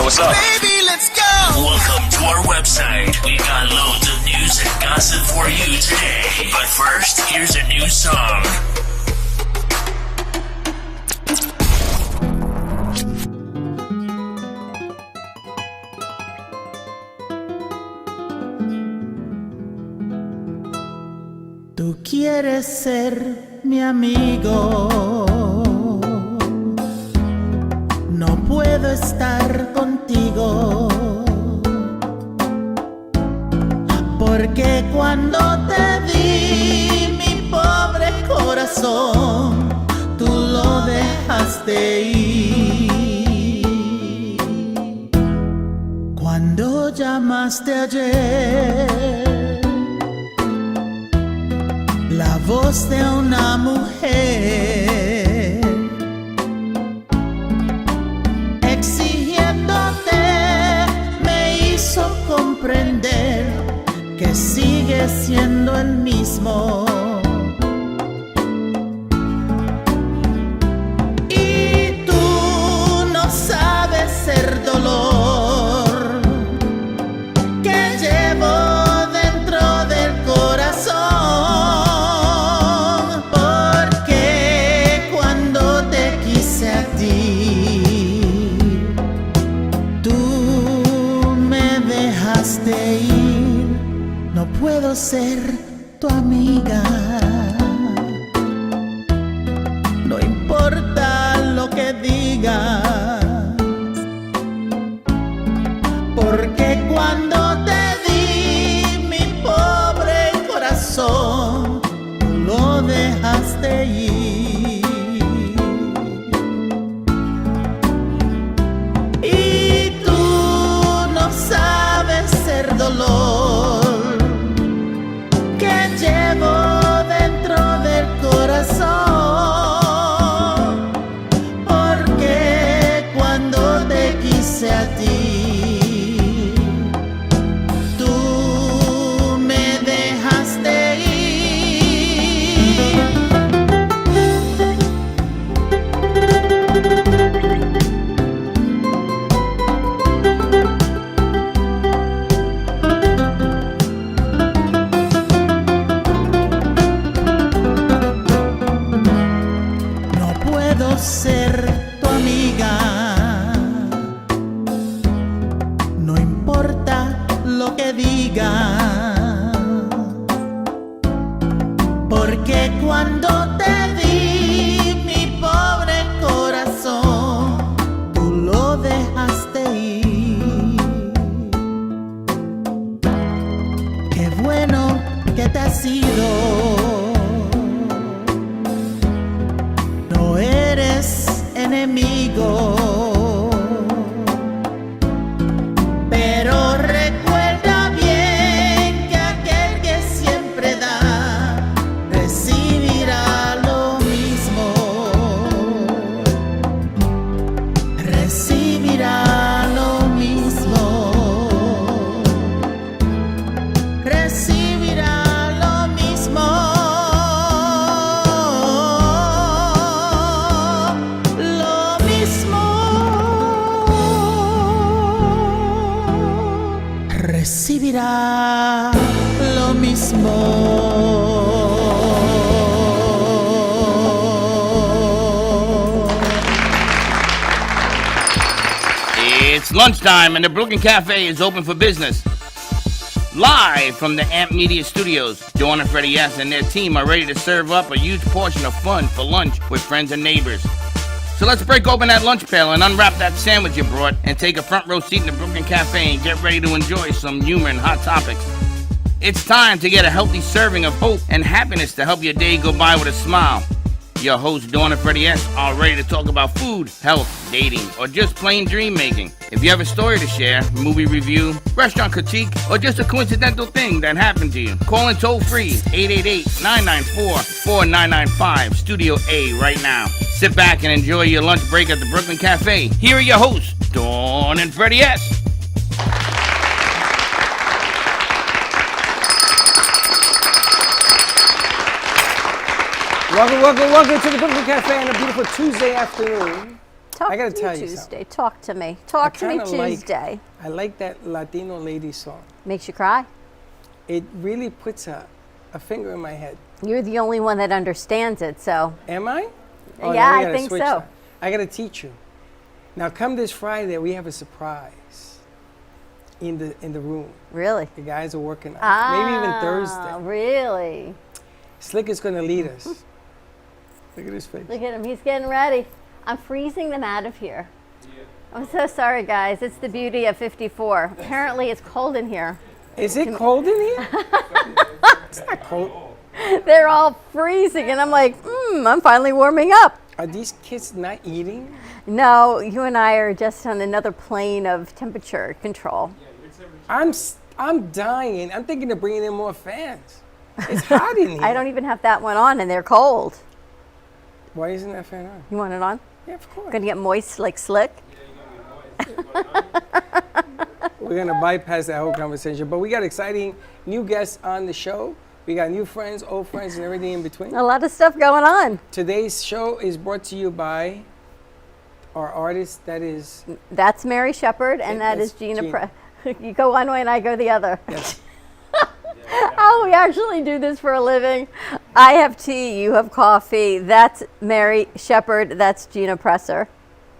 what's up? Baby, let's go! Welcome to our website. We've got loads of news and gossip for you today. But first, here's a new song. Tú quieres ser mi amigo, no puedo estar contigo, porque cuando te di mi pobre corazón, tú lo dejaste ir. Cuando llamaste ayer, la voz de una mujer exigiéndote me hizo comprender que sigue siendo el mismo. Y tú no sabes el dolor que llevo dentro del corazón. No puedo ser tu amiga, no importa lo que digas, porque cuando te di mi pobre corazón, tú lo dejaste ir. Y tú no sabes el dolor que llevo dentro del corazón, porque cuando te quise a ti, tú me dejaste ir. Ser tu amiga, no importa lo que digas, porque cuando te di mi pobre corazón, tú lo dejaste ir. Qué bueno que te has ido, no eres enemigo, pero recuerda bien que aquel que siempre da recibirá lo mismo, recibirá lo mismo, recibirá lo mismo. Recibirá lo mismo. It's lunchtime and the Brooklyn Cafe is open for business. Live from the Amp Media Studios, Dawn and Freddie S. and their team are ready to serve up a huge portion of fun for lunch with friends and neighbors. So let's break open that lunch pail and unwrap that sandwich you brought and take a front row seat in the Brooklyn Cafe and get ready to enjoy some humor and hot topics. It's time to get a healthy serving of hope and happiness to help your day go by with a smile. Your hosts, Dawn and Freddie S., are ready to talk about food, health, dating, or just plain dream making. If you have a story to share, movie review, restaurant critique, or just a coincidental thing that happened to you, call in toll free 888-994-4995, Studio A right now. Sit back and enjoy your lunch break at the Brooklyn Cafe. Here are your hosts, Dawn and Freddie S. Welcome to the Brooklyn Cafe on a beautiful Tuesday afternoon. Talk I gotta to tell me you Tuesday. something. Talk to me. Talk to me kinda Tuesday. I like that Latino lady song. Makes you cry? It really puts a finger in my head. You're the only one that understands it, so. Am I? Oh, Yeah, then we I gotta think switch so. that. I gotta teach you. Now come this Friday, we have a surprise in the room. Really? The guys are working on it. Maybe even Thursday. Really? Slick is gonna lead us. Look at his face. Look at him. He's getting ready. I'm freezing them out of here. I'm so sorry, guys. It's the beauty of 54. Apparently, it's cold in here. Is it cold in here? It's not cold. They're all freezing, and I'm like, I'm finally warming up. Are these kids not eating? No, you and I are just on another plane of temperature control. I'm dying. I'm thinking of bringing in more fans. It's hot in here. I don't even have that one on, and they're cold. Why isn't that fan on? You want it on? Yeah, of course. Gonna get moist like Slick? We're going to bypass that whole conversation. But we got exciting new guests on the show. We got new friends, old friends, and everything in between. A lot of stuff going on. Today's show is brought to you by our artist that is... That's Mary Sheppard, and Yeah, that is that's Gina. Gina. You go one way, and I go the other. Yes. Oh, we actually do this for a living. I have tea, you have coffee. That's Mary Sheppard. That's Gina Presser.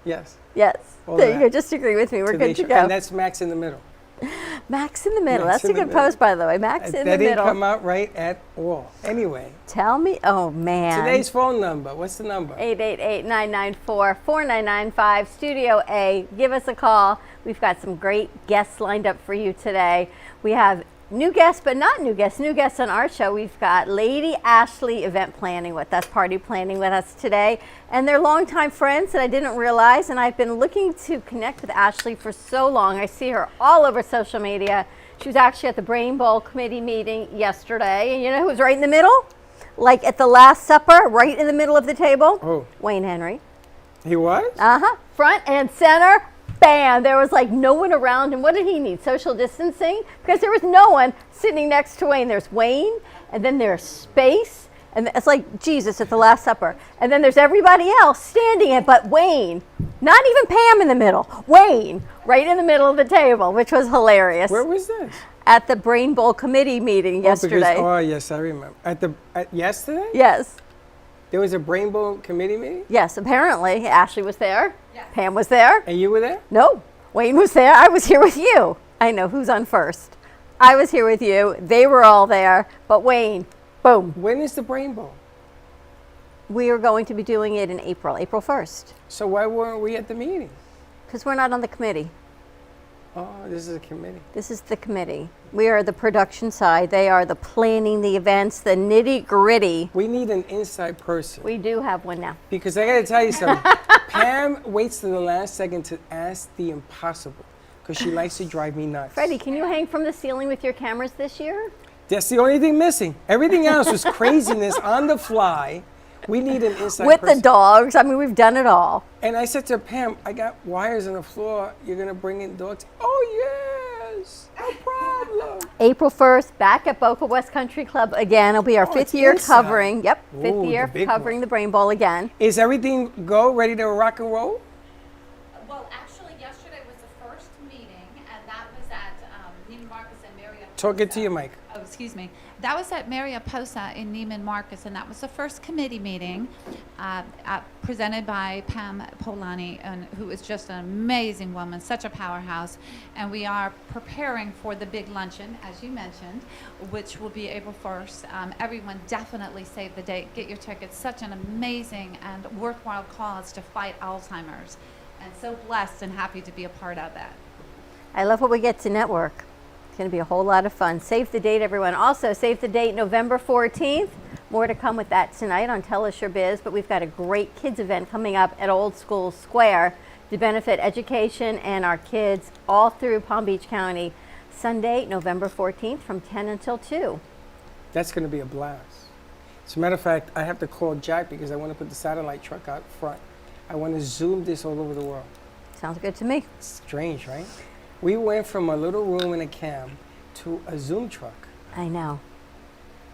Yes. Yes. All There you that. go. Just agree with me. We're Today's good to show. And go. that's Max in the middle. Max in the middle. Max That's a in the good middle. post, by the way. Max in the That didn't middle. come out right at all. Anyway, Tell me. Oh, man. today's phone number. What's the number? 888-994-4995, Studio A. Give us a call. We've got some great guests lined up for you today. We have new guests, but not new guests. New guests on our show. We've got Lady Ashley event planning with us, party planning with us today. And they're longtime friends that I didn't realize. And I've been looking to connect with Ashley for so long. I see her all over social media. She was actually at the Brain Bowl committee meeting yesterday. And you know who was right in the middle? Like at the Last Supper, right in the middle of the table? Oh. Wayne Henry. He was? Front and center. Bam! There was like no one around him. What did he need? Social distancing? Because there was no one sitting next to Wayne. There's Wayne, and then there's space, and it's like Jesus at the Last Supper. And then there's everybody else standing it, but Wayne. Not even Pam in the middle. Wayne, right in the middle of the table, which was hilarious. Where was this? At the Brain Bowl committee meeting yesterday. Oh, yes, I remember. At yesterday? Yes. There was a Brain Bowl committee meeting? Yes, apparently. Ashley was there. Yes. Pam was there. And you were there? No, Wayne was there. I was here with you. I know who's on first. I was here with you. They were all there. But Wayne, boom. When is the Brain Bowl? We are going to be doing it in April 1st. So why weren't we at the meeting? Because we're not on the committee. Oh, this is a committee. This is the committee. We are the production side. They are the planning, the events, the nitty gritty. We need an inside person. We do have one now. Because I got to tell you something. Pam waits to the last second to ask the impossible because she likes to drive me nuts. Freddie, can you hang from the ceiling with your cameras this year? That's the only thing missing. Everything else was craziness on the fly. We need an inside With person. the dogs. I mean, we've done it all. And I said to Pam, I got wires on the floor. You're going to bring in dogs? Oh, yes. No problem. April 1st, back at Boca West Country Club again. It'll be our Oh, fifth it's year inside. covering. Yep, Ooh, fifth the year big covering one. the Brain Bowl again. Is everything ready to rock and roll? Well, actually, yesterday was the first meeting, and that was at Neiman Marcus and Mariposa. Talk it to your mic. Oh, excuse me. That was at Mariposa in Neiman Marcus, and that was the first committee meeting presented by Pam Polani, who is just an amazing woman, such a powerhouse. And we are preparing for the big luncheon, as you mentioned, which will be April 1st. Everyone definitely save the date. Get your tickets. Such an amazing and worthwhile cause to fight Alzheimer's. And so blessed and happy to be a part of that. I love what we get to network. It's going to be a whole lot of fun. Save the date, everyone. Also, save the date, November 14th. More to come with that tonight on Tell Us Your Biz. But we've got a great kids event coming up at Old School Square to benefit education and our kids all through Palm Beach County. Sunday, November 14th from 10 until 2. That's going to be a blast. As a matter of fact, I have to call Jack because I want to put the satellite truck out front. I want to zoom this all over the world. Sounds good to me. It's strange, right? We went from a little room in a cam to a Zoom truck. I know.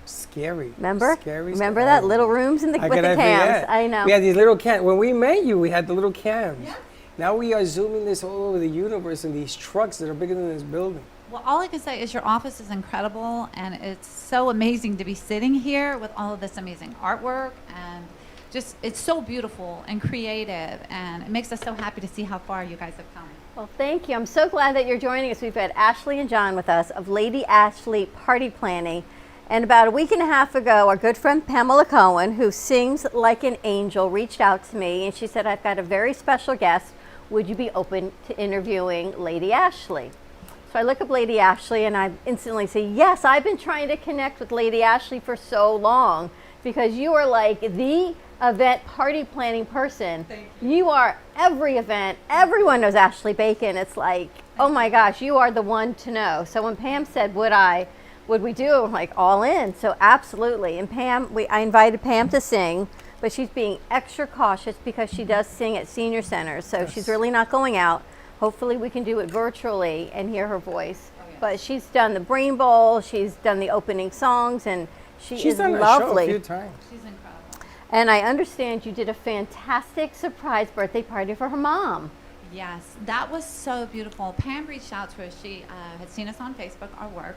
Scary. Remember? Scary. Remember that little rooms with the cams? I know. We had these little cams. When we met you, we had the little cams. Yeah. Now we are zooming this all over the universe in these trucks that are bigger than this building. Well, all I can say is your office is incredible, and it's so amazing to be sitting here with all of this amazing artwork, and just it's so beautiful and creative, and it makes us so happy to see how far you guys have come. Well, thank you. I'm so glad that you're joining us. We've got Ashley and John with us of Lady Ashley Party Planning. And about a week and a half ago, our good friend Pamela Cohen, who sings like an angel, reached out to me and she said, I've got a very special guest. Would you be open to interviewing Lady Ashley? So I look up Lady Ashley and I instantly say, yes, I've been trying to connect with Lady Ashley for so long because you are like the event party planning person. Thank you. You are every event. Everyone knows Ashley Bacon. It's like, oh my gosh, you are the one to know. So when Pam said, would we do it? I'm like, all in. So absolutely. And Pam, I invited Pam to sing, but she's being extra cautious because she does sing at senior centers. So she's really not going out. Hopefully we can do it virtually and hear her voice. Oh, yes. But she's done the Brain Bowl, she's done the opening songs, and she's done lovely. Show a few times. She's incredible. And I understand you did a fantastic surprise birthday party for her mom. Yes, that was so beautiful. Pam reached out to us. She had seen us on Facebook, our work,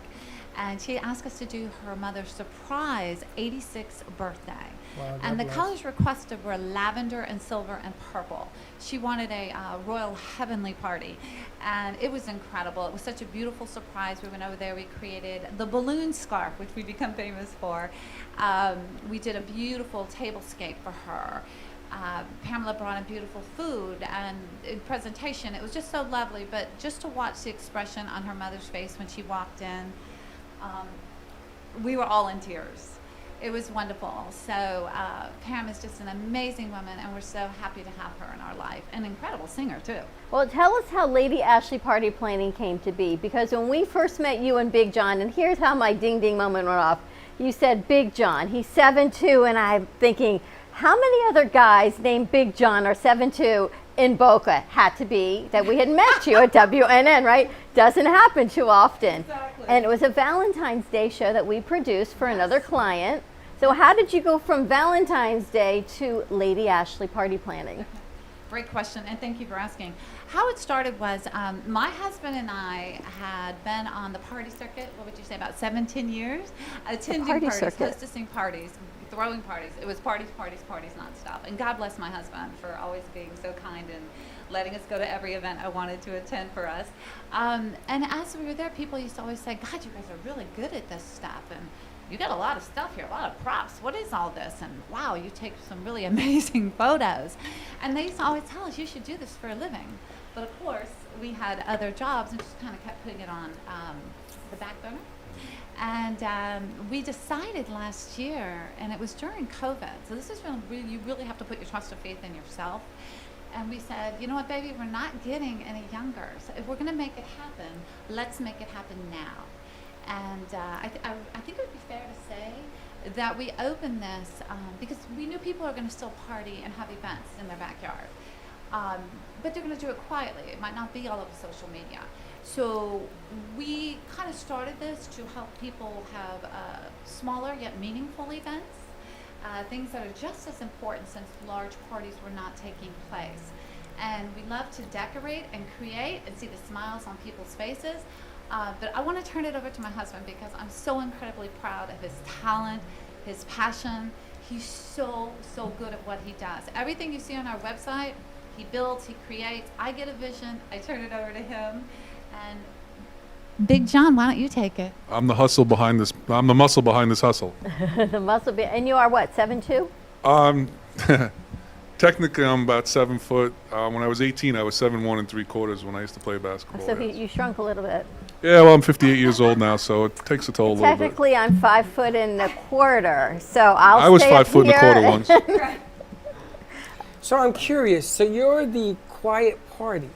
and she asked us to do her mother's surprise 86th birthday. Wow, and the colors requested were lavender and silver and purple. She wanted a royal heavenly party, and it was incredible. It was such a beautiful surprise. We went over there, we created the balloon scarf, which we become famous for. We did a beautiful tablescape for her. Pamela brought in beautiful food and presentation. It was just so lovely, but just to watch the expression on her mother's face when she walked in, we were all in tears. It was wonderful. So Pam is just an amazing woman, and we're so happy to have her in our life. An incredible singer, too. Well, tell us how Lady Ashley Party Planning came to be, because when we first met you and Big John, and here's how my ding ding moment went off. You said Big John, he's 7'2", and I'm thinking, how many other guys named Big John are 7'2" in Boca? Had to be that we had met you at WNN, right? Doesn't happen too often. Exactly. And it was a Valentine's Day show that we produced for another client. So how did you go from Valentine's Day to Lady Ashley Party Planning? Great question, and thank you for asking. How it started was my husband and I had been on the party circuit, what would you say, about 17 years? Attending party parties, circuit. hostessing parties, throwing parties. It was parties, parties, parties nonstop. And God bless my husband for always being so kind and letting us go to every event I wanted to attend for us. And as we were there, people used to always say, God, you guys are really good at this stuff. And you got a lot of stuff here, a lot of props. What is all this? And wow, you take some really amazing photos. And they used to always tell us, you should do this for a living. But of course, we had other jobs and just kind of kept putting it on the back burner. And we decided last year, and it was during COVID, so this is when you really have to put your trust and faith in yourself. And we said, you know what, baby, we're not getting any younger. So if we're going to make it happen, let's make it happen now. And I think it would be fair to say that we opened this because we knew people are going to still party and have events in their backyard. But they're going to do it quietly. It might not be all over social media. So we kind of started this to help people have smaller yet meaningful events, things that are just as important since large parties were not taking place. And we love to decorate and create and see the smiles on people's faces. But I want to turn it over to my husband because I'm so incredibly proud of his talent, his passion. He's so good at what he does. Everything you see on our website, he builds, he creates. I get a vision, I turn it over to him. And Big John, why don't you take it? I'm the hustle behind this. I'm the muscle behind this hustle. The muscle, and you are what, 7'2"? Technically, I'm about 7 foot. When I was 18, I was 7'1" 3/4" when I used to play basketball. So yes. you shrunk a little bit. Yeah, well, I'm 58 years old now, so it takes a toll a little bit. Technically, I'm 5'1¼ so I'll I was stay 5 foot up and a here. quarter once. So I'm curious. So you're the quiet party.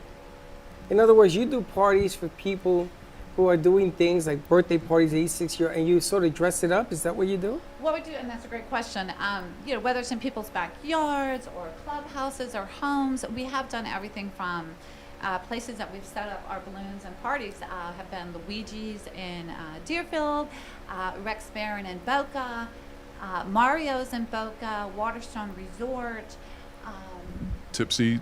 In other words, you do parties for people who are doing things like birthday parties, 86-year, and you sort of dress it up. Is that what you do? What we do, and that's a great question. You know, whether it's in people's backyards or clubhouses or homes, we have done everything from places that we've set up our balloons and parties have been Luigi's in Deerfield, Rex Barron in Boca, Mario's in Boca, Waterstone Resort, Tipsy.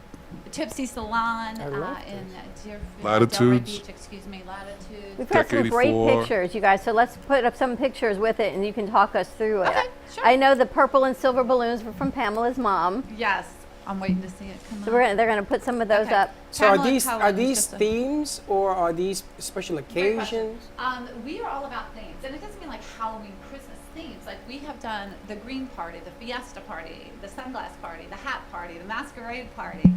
Tipsy Salon I love in Deerfield, Latitudes. Delray Beach, excuse me, Latitudes. We've got Deck some great 84. pictures, you guys. So let's put up some pictures with it, and you can talk us through it. Okay, sure. I know the purple and silver balloons were from Pamela's mom. Yes, I'm waiting to see it come So up. they're gonna put some of those Okay. up. So are Pamela these Cullen is just a- themes or are these special Great question. occasions? We are all about themes, and it doesn't mean like Halloween, Christmas themes. Like we have done the green party, the fiesta party, the sunglass party, the hat party, the masquerade party.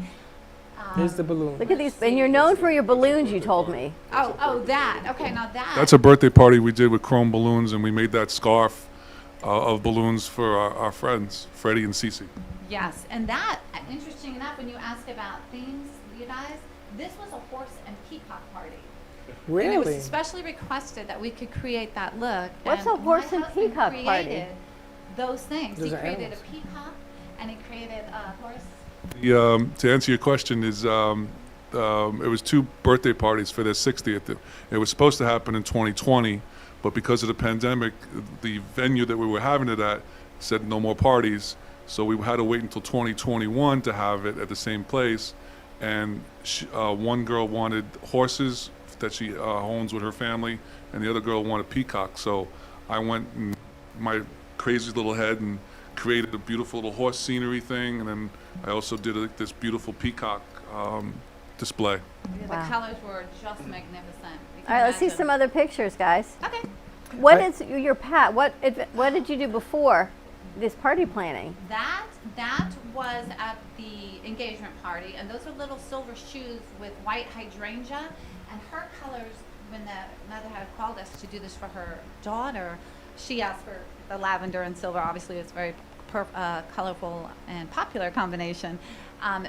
Here's the balloon. Look at these, and you're known for your balloons, you told me. Oh, that. Okay, now that. That's a birthday party we did with chrome balloons, and we made that scarf of balloons for our friends, Freddie and Cece. Yes, and that, interesting enough, when you ask about themes, you guys, this was a horse and peacock party. And it was Really? specially requested that we could create that look. What's and a horse my and husband peacock party? created those things. Those He are created animals. a peacock, and he created a horse. To answer your question, is it was 2 birthday parties for their 60th. It was supposed to happen in 2020, but because of the pandemic, the venue that we were having it at said no more parties. So we had to wait until 2021 to have it at the same place. And one girl wanted horses that she owns with her family, and the other girl wanted peacock. So I went in my crazy little head and created a beautiful little horse scenery thing, and then I also did this beautiful peacock display. The Wow. colors were just magnificent. You can All right, let's see imagine. some other pictures, guys. Okay. What I- is your Pat? What did you do before this party planning? That was at the engagement party, and those are little silver shoes with white hydrangea. And her colors, when the mother had called us to do this for her daughter, she asked for the lavender and silver. Obviously, it's very colorful and popular combination.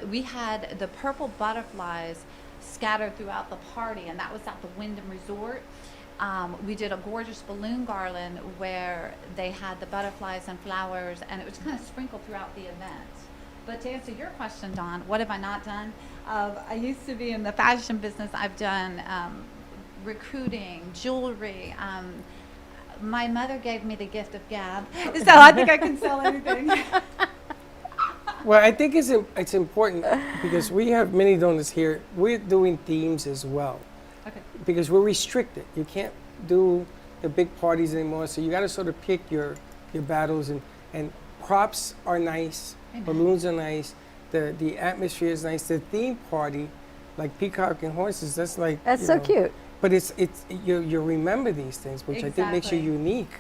We had the purple butterflies scattered throughout the party, and that was at the Wyndham Resort. We did a gorgeous balloon garland where they had the butterflies and flowers, and it was kind of sprinkled throughout the event. But to answer your question, Dawn, what have I not done? I used to be in the fashion business. I've done recruiting, jewelry. My mother gave me the gift of gab, so I think I can sell anything. Well, I think it's important because we have many donors here. We're doing themes as well Okay. because we're restricted. You can't do the big parties anymore, so you got to sort of pick your battles. And props are nice, Amen. balloons are nice, the atmosphere is nice. The theme party, like peacock and horses, that's like That's you so know, cute. But you remember these things, which I think makes you Exactly. unique.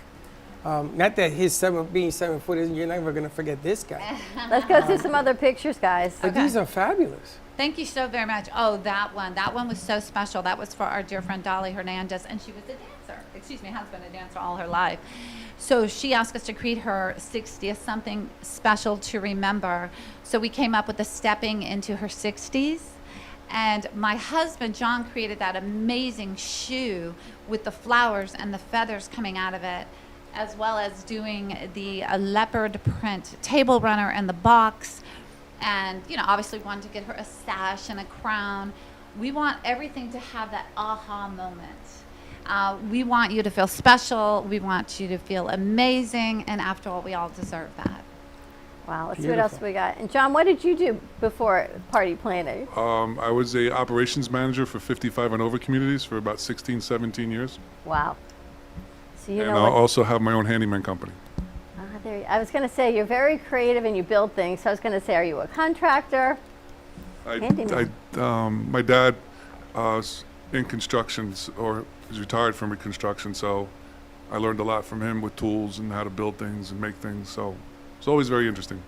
Not that being 7 foot, you're never going to forget this guy. Let's go through some other pictures, guys. But Okay. these are fabulous. Thank you so very much. Oh, that one was so special. That was for our dear friend Dolly Hernandez, and she was a dancer. Excuse me, has been a dancer all her life. So she asked us to create her 60th, something special to remember. So we came up with the stepping into her 60s. And my husband, John, created that amazing shoe with the flowers and the feathers coming out of it, as well as doing the leopard print table runner and the box. And, obviously wanted to get her a sash and a crown. We want everything to have that aha moment. We want you to feel special. We want you to feel amazing. And after all, we all deserve that. Wow, let's see what else Beautiful. we got. And John, what did you do before party planning? I was a operations manager for 55 and over communities for about 16, 17 years. Wow. So you And know I what? also have my own handyman company. I was going to say you're very creative and you build things. So I was going to say, are you a contractor? Handyman. My dad is in construction, or is retired from construction, so I learned a lot from him with tools and how to build things and make things. So it's always very interesting.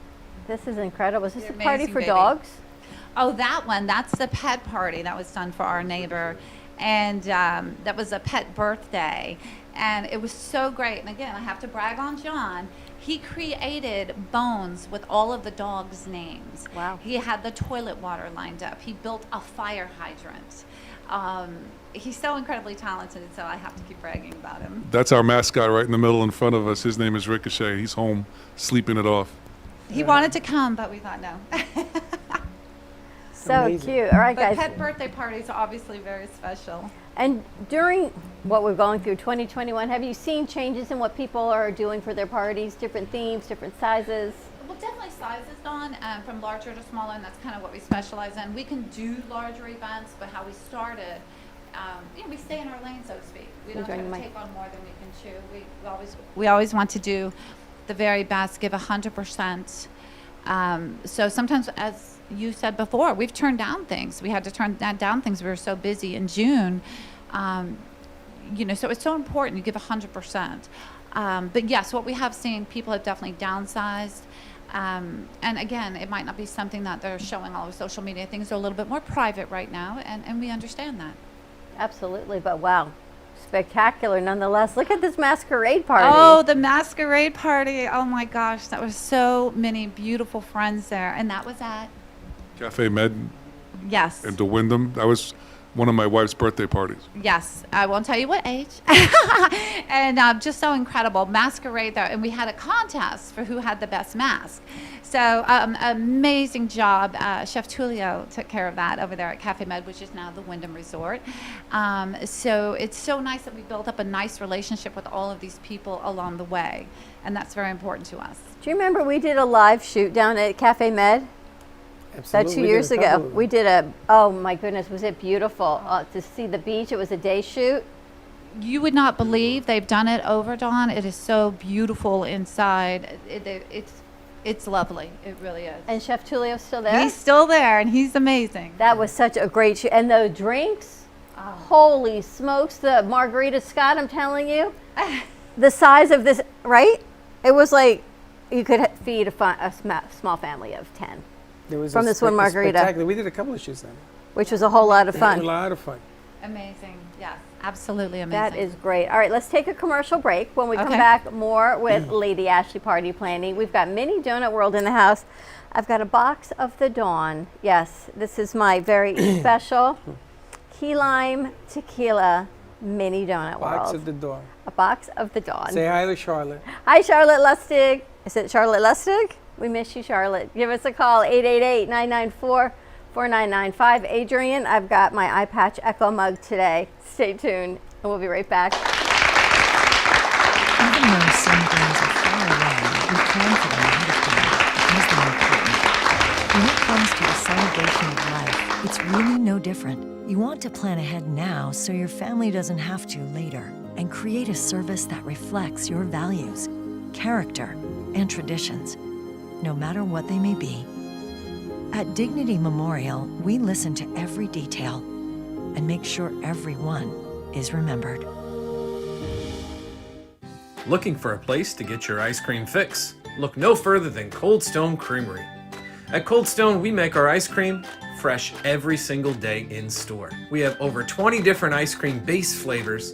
This is incredible. Is this You're a party amazing, for baby. dogs? Oh, that one. That's the pet party that was done for our neighbor. And that was a pet birthday. And it was so great. And again, I have to brag on John. He created bones with all of the dogs' names. Wow. He had the toilet water lined up. He built a fire hydrant. He's so incredibly talented, so I have to keep bragging about him. That's our mascot right in the middle in front of us. His name is Ricochet. He's home sleeping it off. He wanted to come, but we thought no. So Amazing. cute. All right, But guys. pet birthday parties are obviously very special. And during what we're going through 2021, have you seen changes in what people are doing for their parties? Different themes, different sizes? Well, definitely sizes, Dawn, from larger to smaller, and that's kind of what we specialize in. We can do larger events, but how we started, we stay in our lane, so to speak. We don't try Enjoying to the mic. take on more than we can chew. We always want to do the very best, give 100%. So sometimes, as you said before, we've turned down things. We had to turn down things. We were so busy in June. So it's so important you give 100%. But yes, what we have seen, people have definitely downsized. And again, it might not be something that they're showing all over social media. Things are a little bit more private right now, and we understand that. Absolutely, but wow, spectacular nonetheless. Look at this masquerade party. Oh, the masquerade party. Oh my gosh, that was so many beautiful friends there. And that was at? Cafe Med Yes. in the Wyndham. That was one of my wife's birthday parties. Yes, I won't tell you what age. And just so incredible. Masquerade there. And we had a contest for who had the best mask. So amazing job. Chef Tulio took care of that over there at Cafe Med, which is now the Wyndham Resort. So it's so nice that we built up a nice relationship with all of these people along the way. And that's very important to us. Do you remember we did a live shoot down at Cafe Med? That Absolutely. 2 We did years a ago. couple of We did oh my goodness, was it beautiful to see the beach. It was a day shoot. You would not believe they've done it over, Dawn. It is so beautiful inside. It's lovely. It really is. And Chef Tulio's still there? He's still there, and he's amazing. That was such a great shoot. And the drinks, holy smokes, the margarita Scott, I'm telling you, the size of this, right? It was like you could feed a small family of 10. There was From this one margarita. spectacular. We did a couple of shoots on it. Which was a whole lot of A fun. lot of fun. Amazing. Yes, absolutely amazing. That is great. All right, let's take a commercial break. When we come Okay. back, more with Lady Ashley Party Planning. We've got Mini Donut World in the house. I've got a box of the Dawn. Yes, this is my very special key lime tequila Mini Donut Box World. of the door. A box of the Dawn. Say hi to Charlotte. Hi, Charlotte Lustig. Is it Charlotte Lustig? We miss you, Charlotte. Give us a call, 888-994-4995. Adrian, I've got my eye patch Echo mug today. Stay tuned, and we'll be right back. Even though some things are far away, we plan for them ahead of time because they're important. When it comes to the celebration of life, it's really no different. You want to plan ahead now so your family doesn't have to later, and create a service that reflects your values, character, and traditions, no matter what they may be. At Dignity Memorial, we listen to every detail and make sure everyone is remembered. Looking for a place to get your ice cream fix? Look no further than Cold Stone Creamery. At Cold Stone, we make our ice cream fresh every single day in store. We have over 20 different ice cream base flavors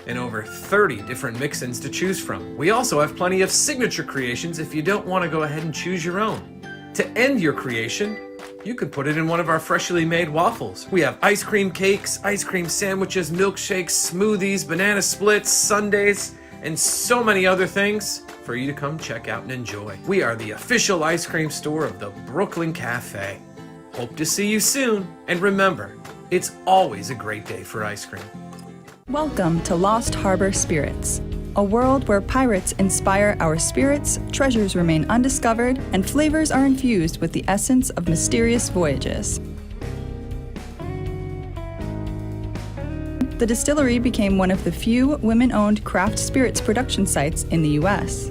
and over 30 different mix-ins to choose from. We also have plenty of signature creations if you don't want to go ahead and choose your own. To end your creation, you can put it in one of our freshly made waffles. We have ice cream cakes, ice cream sandwiches, milkshakes, smoothies, banana splits, sundaes, and so many other things for you to come check out and enjoy. We are the official ice cream store of the Brooklyn Cafe. Hope to see you soon, and remember, it's always a great day for ice cream. Welcome to Lost Harbor Spirits, a world where pirates inspire our spirits, treasures remain undiscovered, and flavors are infused with the essence of mysterious voyages. The distillery became one of the few women-owned craft spirits production sites in the U.S.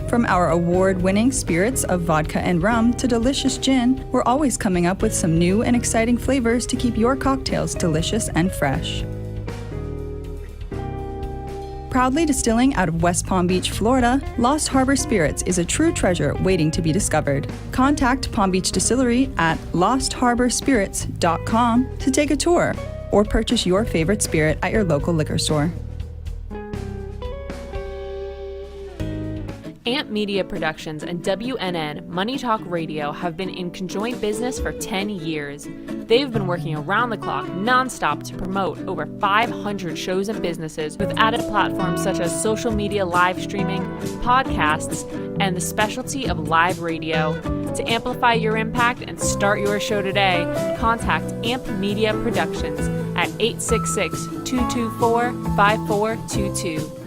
From our award-winning spirits of vodka and rum to delicious gin, we're always coming up with some new and exciting flavors to keep your cocktails delicious and fresh. Proudly distilling out of West Palm Beach, Florida, Lost Harbor Spirits is a true treasure waiting to be discovered. Contact Palm Beach Distillery at lostharborspirits.com to take a tour or purchase your favorite spirit at your local liquor store. Amp Media Productions and WNN Money Talk Radio have been in conjoint business for 10 years. They've been working around the clock, nonstop, to promote over 500 shows and businesses with added platforms such as social media live streaming, podcasts, and the specialty of live radio. To amplify your impact and start your show today, contact Amp Media Productions at 866-224-5422.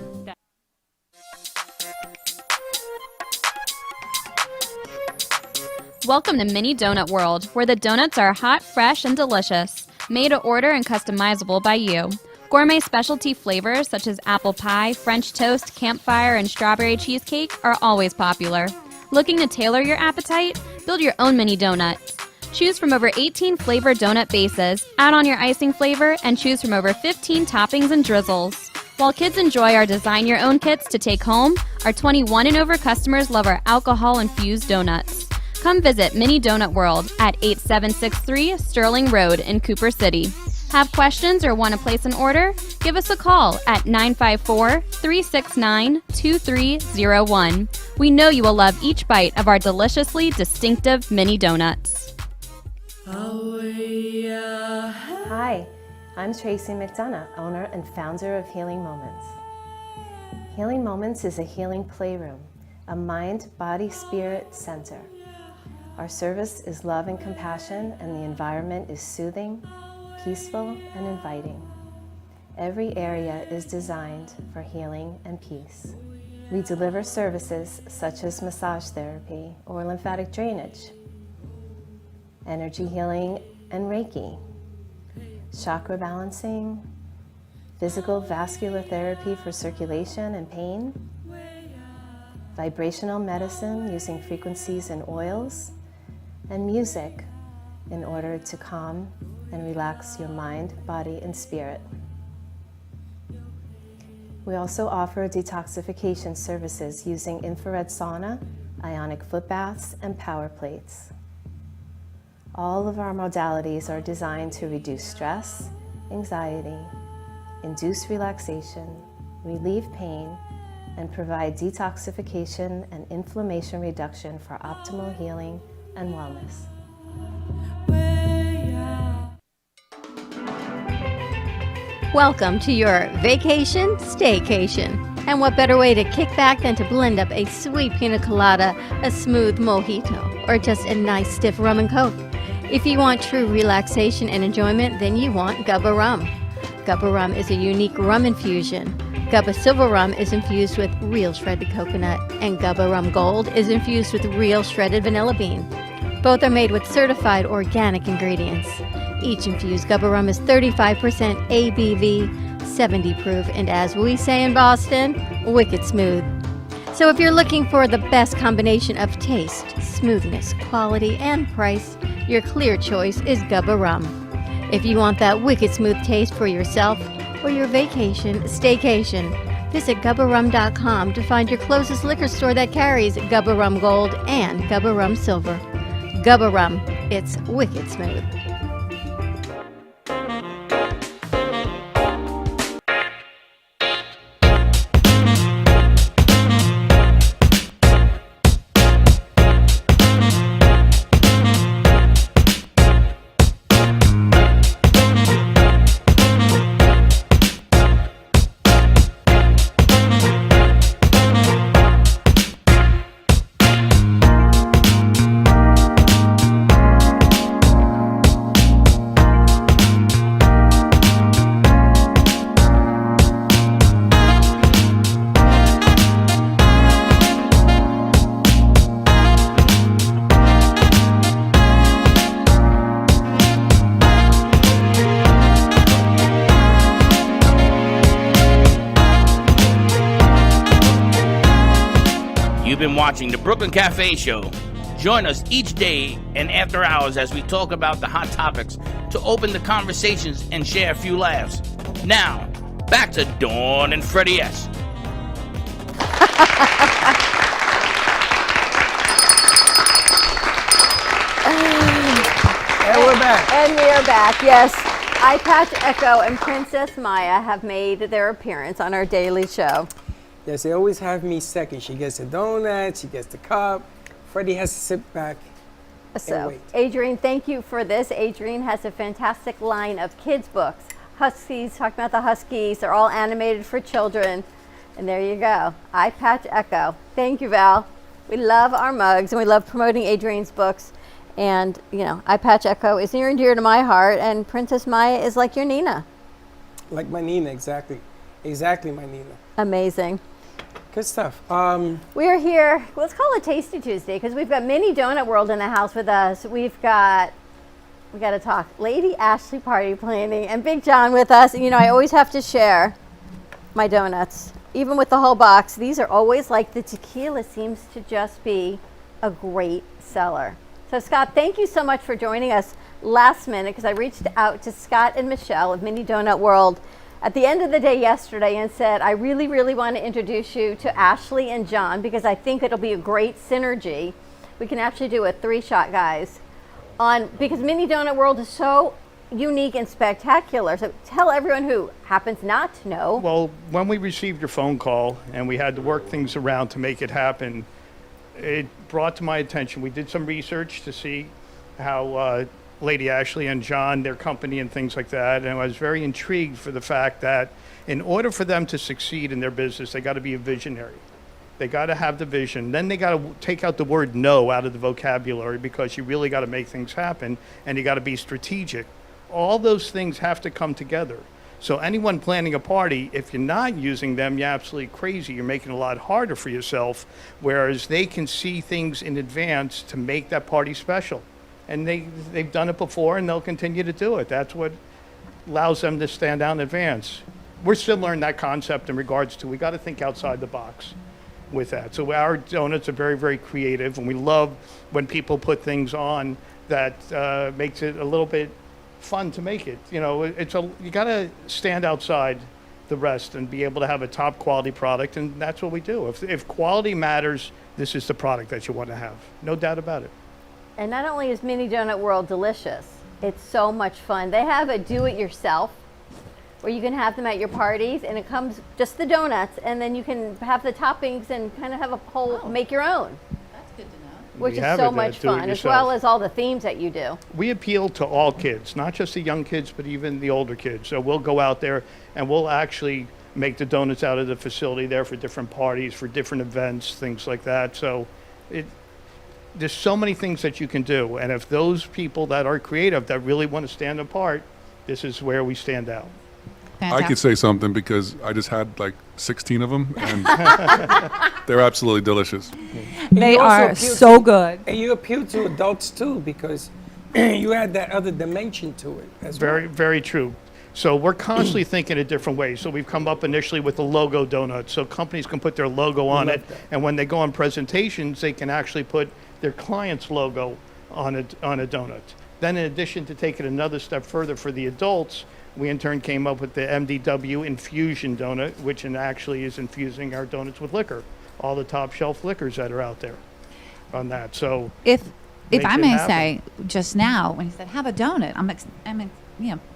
Welcome to Mini Donut World, where the donuts are hot, fresh, and delicious, made to order and customizable by you. Gourmet specialty flavors such as apple pie, French toast, campfire, and strawberry cheesecake are always popular. Looking to tailor your appetite? Build your own mini donuts. Choose from over 18 flavored donut bases, add on your icing flavor, and choose from over 15 toppings and drizzles. While kids enjoy our design your own kits to take home, our 21 and over customers love our alcohol-infused donuts. Come visit Mini Donut World at 8763 Sterling Road in Cooper City. Have questions or want to place an order? Give us a call at 954-369-2301. We know you will love each bite of our deliciously distinctive mini donuts. Hi, I'm Tracy McDonough, owner and founder of Healing Moments. Healing Moments is a healing playroom, a mind, body, spirit center. Our service is love and compassion, and the environment is soothing, peaceful, and inviting. Every area is designed for healing and peace. We deliver services such as massage therapy or lymphatic drainage, energy healing and Reiki, chakra balancing, physical vascular therapy for circulation and pain, vibrational medicine using frequencies and oils, and music in order to calm and relax your mind, body, and spirit. We also offer detoxification services using infrared sauna, ionic foot baths, and power plates. All of our modalities are designed to reduce stress, anxiety, induce relaxation, relieve pain, and provide detoxification and inflammation reduction for optimal healing and wellness. Welcome to your vacation staycation. And what better way to kick back than to blend up a sweet pina colada, a smooth mojito, or just a nice stiff rum and coke. If you want true relaxation and enjoyment, then you want Gubba Rum. Gubba Rum is a unique rum infusion. Gubba Silver Rum is infused with real shredded coconut, and Gubba Rum Gold is infused with real shredded vanilla bean. Both are made with certified organic ingredients. Each infused Gubba Rum is 35% ABV, 70 proof, and as we say in Boston, wicked smooth. So if you're looking for the best combination of taste, smoothness, quality, and price, your clear choice is Gubba Rum. If you want that wicked smooth taste for yourself or your vacation staycation, visit GubbaRum.com to find your closest liquor store that carries Gubba Rum Gold and Gubba Rum Silver. Gubba Rum, it's wicked smooth. You've been watching the Brooklyn Cafe Show. Join us each day and after hours as we talk about the hot topics to open the conversations and share a few laughs. Now, back to Dawn and Freddie S. And we're back. And we are back, yes. Eye Patch Echo and Princess Maya have made their appearance on our daily show. Yes, they always have me second. She gets the donut, she gets the cup. Freddie has to sit back and So, wait. Adrienne, thank you for this. Adrienne has a fantastic line of kids' books. Huskies, talking about the Huskies. They're all animated for children. And there you go. Eye Patch Echo. Thank you, Val. We love our mugs and we love promoting Adrienne's books. And, you know, Eye Patch Echo is near and dear to my heart. And Princess Maya is like your Nina. Like my Nina, exactly. Exactly my Nina. Amazing. Good stuff. We are here. Let's call it Tasty Tuesday because we've got Mini Donut World in the house with us. We got to talk Lady Ashley party planning and Big John with us. And, you know, I always have to share my donuts, even with the whole box. These are always like the tequila seems to just be a great seller. So Scott, thank you so much for joining us last minute because I reached out to Scott and Michelle of Mini Donut World at the end of the day yesterday and said, I really, really want to introduce you to Ashley and John because I think it'll be a great synergy. We can actually do a 3-shot, guys, because Mini Donut World is so unique and spectacular. So tell everyone who happens not to know. Well, when we received your phone call and we had to work things around to make it happen, it brought to my attention, we did some research to see how Lady Ashley and John, their company and things like that, and I was very intrigued for the fact that in order for them to succeed in their business, they got to be a visionary. They got to have the vision. Then they got to take out the word no out of the vocabulary because you really got to make things happen and you got to be strategic. All those things have to come together. So anyone planning a party, if you're not using them, you're absolutely crazy. You're making it a lot harder for yourself, whereas they can see things in advance to make that party special. And they've done it before and they'll continue to do it. That's what allows them to stand out in advance. We're similar in that concept in regards to we got to think outside the box with that. So our donuts are very, very creative, and we love when people put things on that makes it a little bit fun to make it. You know, you got to stand outside the rest and be able to have a top quality product, and that's what we do. If quality matters, this is the product that you want to have. No doubt about it. And not only is Mini Donut World delicious, it's so much fun. They have a do-it-yourself where you can have them at your parties, and it comes just the donuts, and then you can have the toppings and kind of have a whole, make your own. That's good to know. Which is so much fun, as well as all the themes that you do. We appeal to all kids, not just the young kids, but even the older kids. So we'll go out there and we'll actually make the donuts out of the facility there for different parties, for different events, things like that. So there's so many things that you can do. And if those people that are creative, that really want to stand apart, this is where we stand out. I could say something because I just had like 16 of them, and they're absolutely delicious. They are so good. And you appeal to adults too because you add that other dimension to it as well. Very, very true. So we're constantly thinking in different ways. So we've come up initially with the logo donut, so companies can put their logo on it, and when they go on presentations, they can actually put their client's logo on a donut. Then in addition to take it another step further for the adults, we in turn came up with the MDW infusion donut, which actually is infusing our donuts with liquor, all the top shelf liquors that are out there on that. So if I may say, just now when you said have a donut, I'm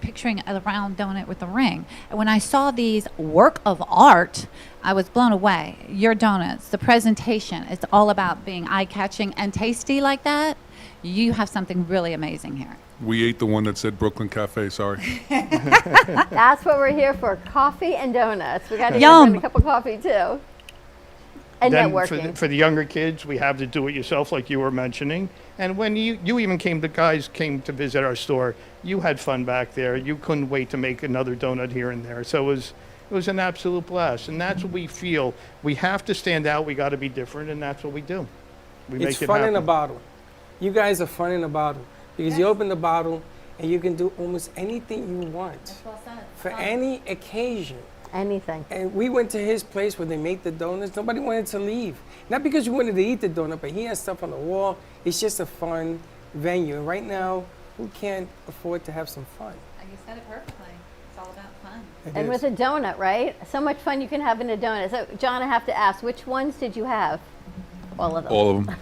picturing a round donut with a ring. And when I saw these work of art, I was blown away. Your donuts, the presentation, it's all about being eye-catching and tasty like that. You have something really amazing here. We ate the one that said Brooklyn Cafe, sorry. That's what we're here for, coffee and donuts. We got to Yum. get a cup of coffee too. And then networking. for the younger kids, we have the do-it-yourself like you were mentioning. And when you even came to visit our store, you had fun back there. You couldn't wait to make another donut here and there. So it was an absolute blast. And that's what we feel. We have to stand out. We got to be different, and that's what we do. We make it fun happen. in a bottle. You guys are fun in a bottle because you open the bottle and you can do almost anything you want for any occasion. Anything. And we went to his place where they make the donuts. Nobody wanted to leave. Not because we wanted to eat the donut, but he has stuff on the wall. It's just a fun venue. And right now, who can't afford to have some fun? You said it perfectly. It's all about fun. And with a donut, right? So much fun you can have in a donut. So, John, I have to ask, which ones did you have? All of them. All of them.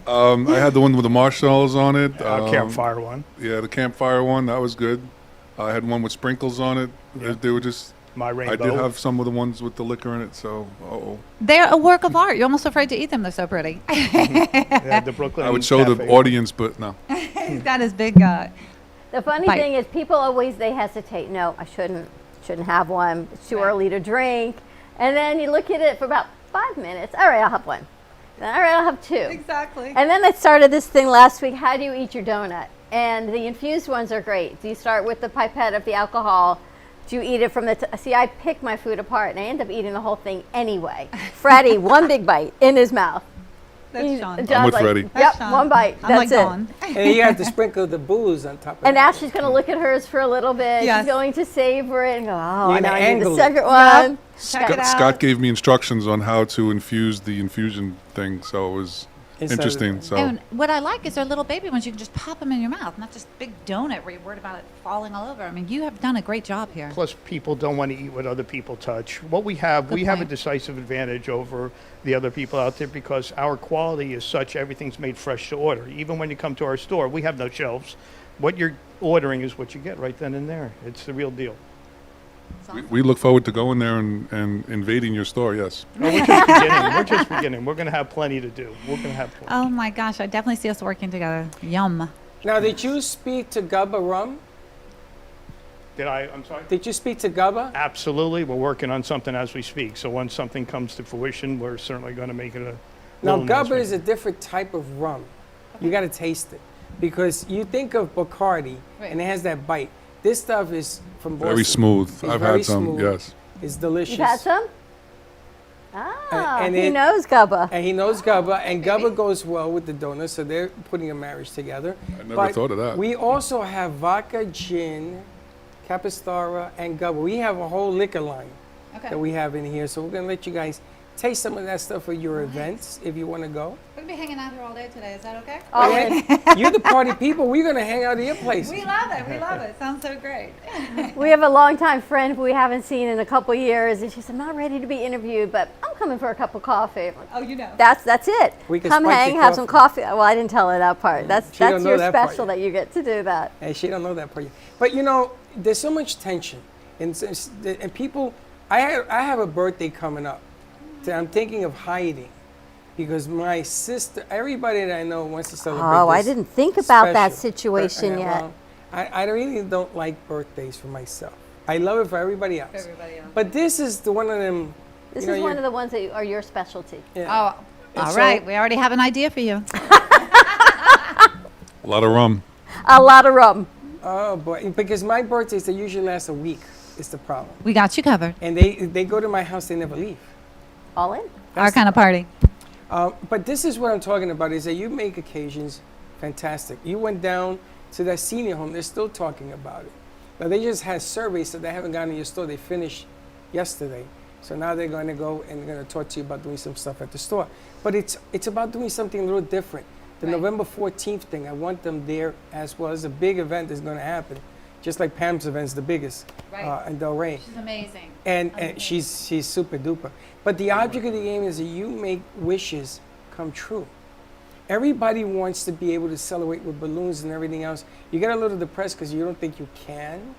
I had the one with the marshmallows on it. Campfire one. Yeah, the campfire one. That was good. I had one with sprinkles on it. They were just my I rainbow. did have some of the ones with the liquor in it, so They're a work of art. You're almost afraid to eat them. They're so pretty. Yeah, the Brooklyn I would show the Cafe. audience, but no. He's got his big. The funny Bite. thing is, people always they hesitate. No, I shouldn't have one. It's too early to drink. And then you look at it for about 5 minutes. All right, I'll have one. All right, I'll have two. Exactly. And then I started this thing last week. How do you eat your donut? And the infused ones are great. Do you start with the pipette of the alcohol? Do you eat it from the? See, I pick my food apart, and I end up eating the whole thing anyway. Freddie, one big bite in his mouth. That's Sean. John's I'm with like, Freddie. Yep, That's Sean. one bite. I'm That's like it. Dawn. And you have to sprinkle the booze on top of And that. Ashley's going to look at hers for a little bit. Yes. She's going to savor it and go, oh, You're now gonna I need the angle it. second Yep. one. Check it out. Scott gave me instructions on how to infuse the infusion thing, so it was Inside of interesting. it. So And what I like is they're little baby ones. You can just pop them in your mouth, not just big donut where you're worried about it falling all over. I mean, you have done a great job here. Plus, people don't want to eat what other people touch. What we have, Good we have a point. decisive advantage over the other people out there because our quality is such, everything's made fresh to order. Even when you come to our store, we have no shelves. What you're ordering is what you get right then and there. It's the real deal. we look forward to going there and invading your store. Yes. No, we're just beginning. We're just beginning. We're going to have plenty to do. We're going to have plenty. Oh my gosh, I definitely see us working together. Yum. Now, did you speak to Gubba Rum? I'm sorry? Did you speak to Gubba? Absolutely. We're working on something as we speak. So once something comes to fruition, we're certainly going to make it a Now, little Gubba announcement. is a different type of rum. You got to taste it because you think of Bacardi and it has that bite. This stuff is from Boston. Very smooth. It's I've very had some. smooth. Yes. It's delicious. You've had some? Ah, And he it- knows Gubba. And he knows Gubba, and Gubba goes well with the donuts, so they're putting a marriage together. I never thought of that. We also have vodka, gin, Capistara, and Gubba. We have a whole liquor line that we have in here, so we're going to let you guys taste some of that stuff for your events if you want to go. We're going to be hanging out here all day today. Is that okay? You're the party people. We're going to hang out at your place. We love it. We love it. Sounds so great. We have a longtime friend who we haven't seen in a couple years, and she said, I'm not ready to be interviewed, but I'm coming for a cup of coffee. I'm like, Oh, you know. That's it. We can Come spike hang, your have some coffee. Well, I didn't tell her that part. That's She don't know your that part special yet. that you get to do that. And she don't know that part yet. But you know, there's so much tension, and people. I have a birthday coming up that I'm thinking of hiding because my sister, everybody that I know wants to celebrate. Oh, I this didn't think about that special. situation yet. Well, I really don't like birthdays for myself. I love it for everybody else. But this is the one of them. This you know, is one you're- of the ones that are your specialty. Yeah. Oh, And all so- right. We already have an idea for you. A lot of rum. A lot of rum. Oh boy, because my birthdays they usually last a week. Is the problem. We got you covered. And they go to my house. They never leave. All in. Our kind of party. But this is what I'm talking about, is that you make occasions fantastic. You went down to that senior home, they're still talking about it. Now they just had surveys, so they haven't gone to your store. They finished yesterday. So now they're going to go and they're going to talk to you about doing some stuff at the store. But it's about doing something a little different. The November 14th thing, I want them there as well. It's a big event that's going to happen. Just like Pam's event's the biggest in Del Rey. She's amazing. And she's super duper. But the object of the game is that you make wishes come true. Everybody wants to be able to celebrate with balloons and everything else. You get a little depressed because you don't think you can.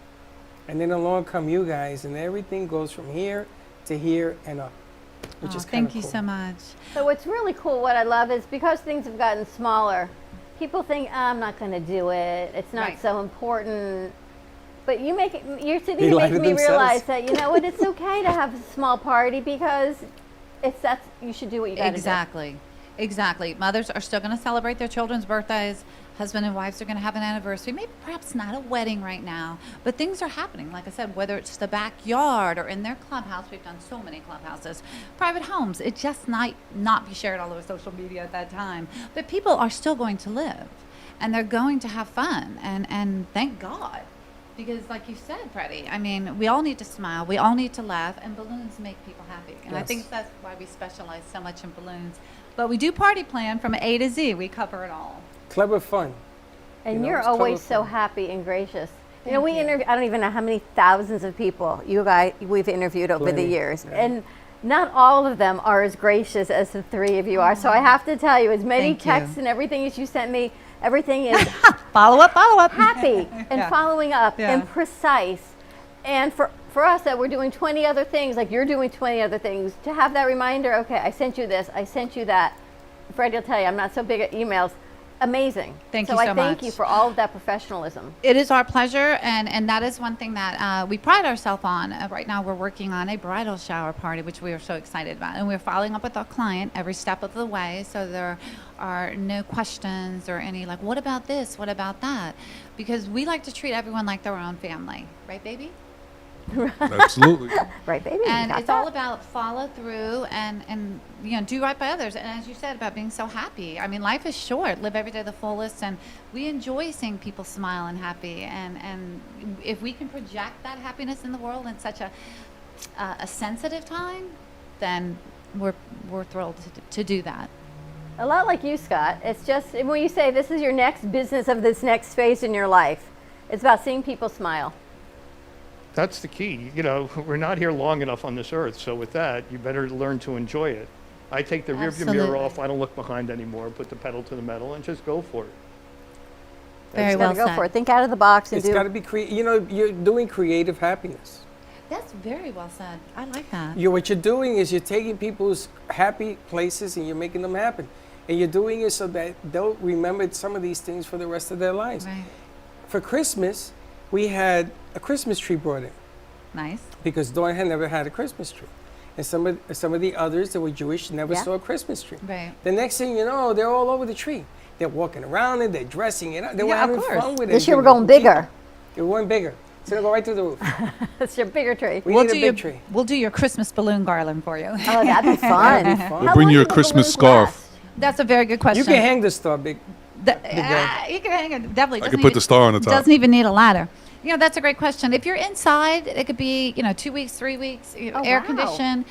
And then along come you guys, and everything goes from here to here and up, which is kind of Thank you so much. So what's really cool, what I love is because things have gotten smaller, people think, I'm not going to do it. It's not so important. But you make it, you're sitting They here lie to making me themselves. realize that, you know what, it's okay to have a small party because you should do what you got to do. Exactly. Exactly. Mothers are still going to celebrate their children's birthdays. Husband and wives are going to have an anniversary. Maybe perhaps not a wedding right now, but things are happening. Like I said, whether it's the backyard or in their clubhouse, we've done so many clubhouses, private homes. It just might not be shared all over social media at that time, but people are still going to live, and they're going to have fun, and thank God. Because like you said, Freddie, I mean, we all need to smile, we all need to laugh, and balloons make people happy. And I Yes. think that's why we specialize so much in balloons. But we do party plan from A to Z. We cover it all. clever fun. And You know, you're it's always clever so fun. happy and gracious. You know, we interview, I don't even know how many thousands of people we've interviewed over the Plenty, years. yeah. And not all of them are as gracious as the three of you are. So I have to tell you, as many Thank you. texts and everything as you sent me, everything is Follow up. happy and Yeah. following up Yeah. and precise. And for for us that we're doing 20 other things, like you're doing 20 other things, to have that reminder, okay, I sent you this, I sent you that. Freddie will tell you, I'm not so big at emails. Amazing. Thank so you so I thank much. you for all of that professionalism. It is our pleasure, and that is one thing that we pride ourselves on. Right now we're working on a bridal shower party, which we are so excited about. And we're following up with our client every step of the way, so there are no questions or any like, what about this, what about that? Because we like to treat everyone like their own family. Right, baby? Absolutely. Right, baby. And got it's that. all about follow through and do right by others. And as you said, about being so happy. I mean, life is short. Live every day the fullest. And we enjoy seeing people smile and happy. And if we can project that happiness in the world in such a sensitive time, then we're thrilled to do that. A lot like you, Scott. It's just when you say this is your next business of this next phase in your life, it's about seeing people smile. That's the key. We're not here long enough on this earth, so with that, you better learn to enjoy it. I take the rearview mirror Absolutely. off. I don't look behind anymore. Put the pedal to the metal and just go for it. Very Just well gotta go said. for it. Think out of the box and It's do. got to be you're doing creative happiness. That's very well said. I like that. What you're doing is you're taking people's happy places and you're making them happen. And you're doing it so that they'll remember some of these things for the rest of their lives. Right. For Christmas, we had a Christmas tree brought in Nice. because Dawn had never had a Christmas tree. And some of the others that were Jewish never Yeah. saw a Christmas tree. Right. The next thing you know, they're all over the tree. They're walking around it, they're dressing it up. They were Yeah, of having course. fun with it. This year we're going bigger. We're going bigger. It's going to go right through the roof. It's your bigger tree. We need a big tree. We'll do your Christmas balloon garland for you. Oh, that'd be fun. That'd be fun. We'll How bring long you a do the Christmas balloons scarf. That's a very good question. You can hang the star big. You can hang it. Definitely. I Doesn't could put even- the star on the top. Doesn't even need a ladder. That's a great question. If you're inside, it could be 2 weeks, 3 weeks, air wow. conditioned.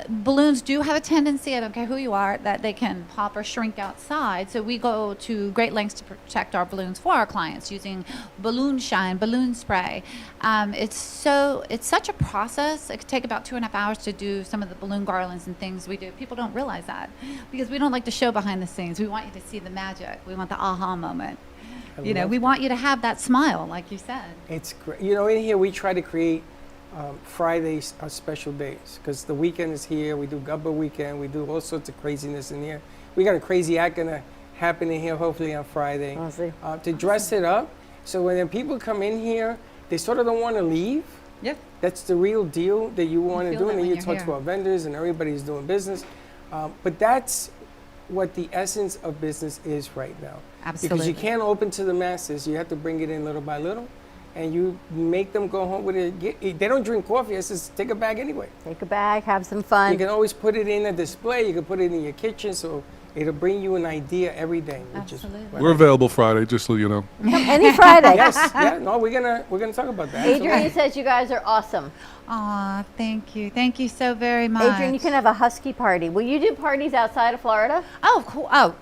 Balloons do have a tendency, I don't care who you are, that they can pop or shrink outside. So we go to great lengths to protect our balloons for our clients using balloon shine, balloon spray. It's such a process. It could take about 2.5 hours to do some of the balloon garlands and things we do. People don't realize that because we don't like to show behind the scenes. We want you to see the magic. We want the aha moment. We want you to have that smile, like you said. It's great. In here we try to create Fridays are special days because the weekend is here. We do Gubba weekend. We do all sorts of craziness in here. We got a crazy act gonna happen in here hopefully on Friday. Honestly. To dress it up, so when people come in here, they sort of don't want to leave. Yep. That's the real deal that you want to feel do, that and then when you you're talk to here. our vendors, and everybody's doing business. But that's what the essence of business is right now. Because Absolutely. you can't open to the masses. You have to bring it in little by little, and you make them go home with it. They don't drink coffee. It's just take a bag anyway. Take a bag, have some fun. You can always put it in a display. You can put it in your kitchen, so it'll bring you an idea every day. Which Absolutely. is We're available Friday, just so you know. Any Friday. yes, yeah. No, we're gonna talk about that. Adrian says you guys are awesome. Aw, thank you. Thank you so very much. Adrian, you can have a husky party. Will you do parties outside of Florida? Oh, cool. Oh,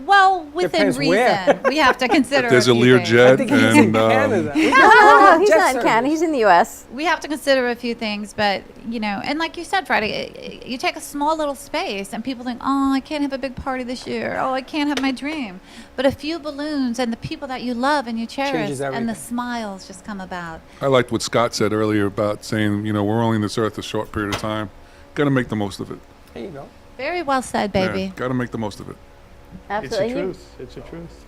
well, within Depends reason. where. We have to consider. There's a few Lear things. I jet think he's in and Canada. No, he's Jet not in service. Canada. He's in the U.S. We have to consider a few things, but and like you said, Friday, you take a small little space, and people think, oh, I can't have a big party this year. Oh, I can't have my dream. But a few balloons and the people that you love and you cherish, Changes and the everything. smiles just come about. I liked what Scott said earlier about saying, we're only in this earth a short period of time. Got to make the most of it. There you go. Very well said, baby. Got to make the most of it. Absolutely. It's the And you- truth. It's the truth.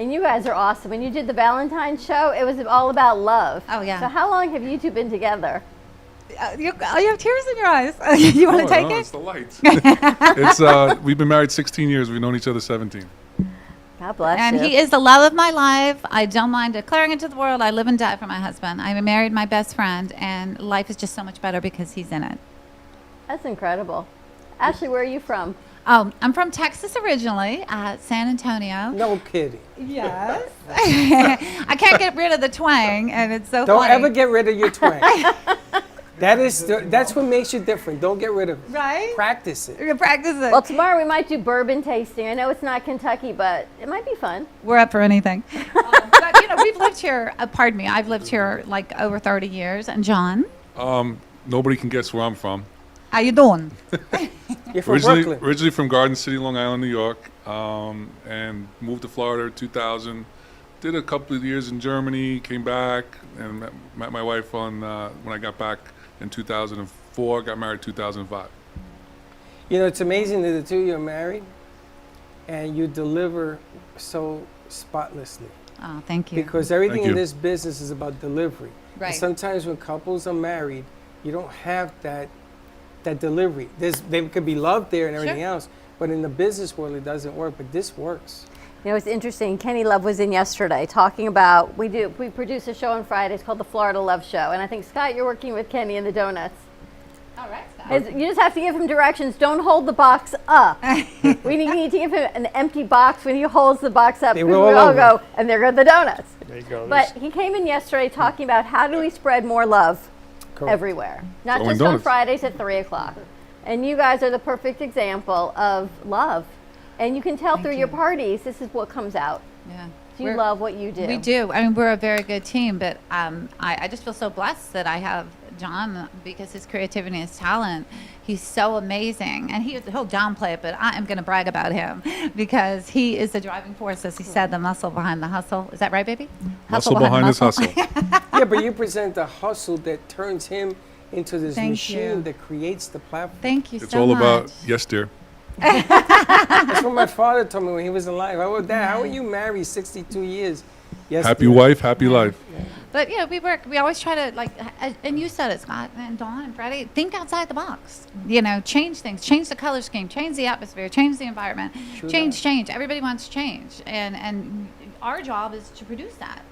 And you guys are awesome. When you did the Valentine's show, it was all about love. Oh, yeah. So how long have you two been together? You have tears in your eyes. You want to take It's it? the lights. We've been married 16 years. We've known each other 17. God bless And you. he is the love of my life. I don't mind declaring it to the world. I live and die for my husband. I married my best friend, and life is just so much better because he's in it. That's incredible. Ashley, where are you from? Oh, I'm from Texas originally, San Antonio. No kidding. Yes. I can't get rid of the twang, and it's so Don't funny. ever get rid of your twang. That's what makes you different. Don't get rid of it. Right? Practice it. You can practice it. Well, tomorrow we might do bourbon tasting. I know it's not Kentucky, but it might be fun. We're up for anything. But, we've lived here, pardon me, I've lived here like over 30 years. And John, Nobody can guess where I'm from. how you doing? You're from Brooklyn. Originally from Garden City, Long Island, New York, and moved to Florida in 2000. did a couple of years in Germany, came back, and met my wife on when I got back in 2004. Got married 2005. You know, it's amazing that the two of you are married, and you deliver so spotlessly. Oh, thank you. Because everything in this business is about delivery. Right. And sometimes when couples are married, you don't have that delivery. There could be love there and everything else, but in the business world, it doesn't work. But this works. You know, it's interesting. Kenny Love was in yesterday talking about, we produce a show on Fridays called the Florida Love Show. And I think, Scott, you're working with Kenny in the donuts. All right, Scott. You just have to give him directions. Don't hold the box up. We need to give him an empty box when he holds the box up. They we roll all over. go, and there go the donuts. There you go. But he came in yesterday talking about how do we spread more love everywhere, not Throwing just on donuts. Fridays at 3 o'clock. And you guys are the perfect example of love. And you can tell through your parties, this is what comes out. Yeah. You love what you do. We do. I mean, we're a very good team, but I just feel so blessed that I have John because his creativity and his talent. He's so amazing. And he'll downplay it, but I am going to brag about him because he is the driving force, as he said, the muscle behind the hustle. Is that right, baby? Muscle behind his hustle. Yeah, but you present the hustle that turns him into this Thank machine you. that creates the platform. Thank you It's so all much. about yes, dear. That's what my father told me when he was alive. I was, Dad, how are you married 62 years? Yes, Happy dear." wife, happy life. But yeah, we always try to and you said it, Scott and Dawn and Freddie, think outside the box. You know, change things, change the color scheme, change the atmosphere, change the environment, change. Everybody wants change, and our job is to produce that,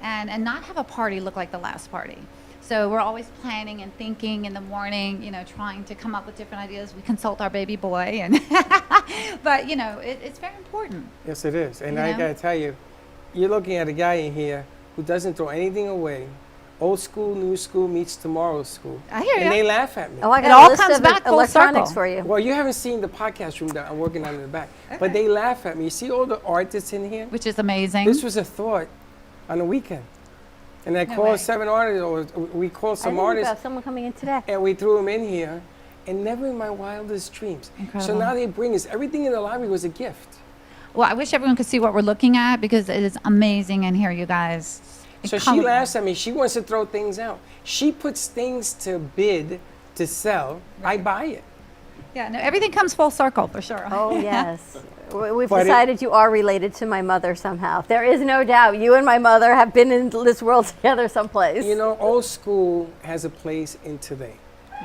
and not have a party look like the last party. So we're always planning and thinking in the morning, you know, trying to come up with different ideas. We consult our baby boy, and but you know, it's very important. Yes, it is. And You I know? got to tell you, you're looking at a guy in here who doesn't throw anything away. Old school, new school meets tomorrow's school. I hear And ya. they laugh at me. Oh, I It got all a list comes of back full electronics circle. for you. Well, you haven't seen the podcast room that I'm working on in the back, but they laugh at me. You see all the artists in here? Which is amazing. This was a thought on the weekend. And I No called way. 7 artists, or we called I some think artists, about someone coming in today. and we threw them in here, and never in my wildest dreams. So Incredible. now they bring us, everything in the lobby was a gift. Well, I wish everyone could see what we're looking at because it is amazing in here, you guys. So she laughs at me. She wants to throw things out. She puts things to bid, to sell. I buy it. Yeah, no, everything comes full circle for sure. Oh, yes. We've But decided you are related to my mother somehow. There is no doubt. You and my mother have been in this world together someplace. You know, old school has a place in today.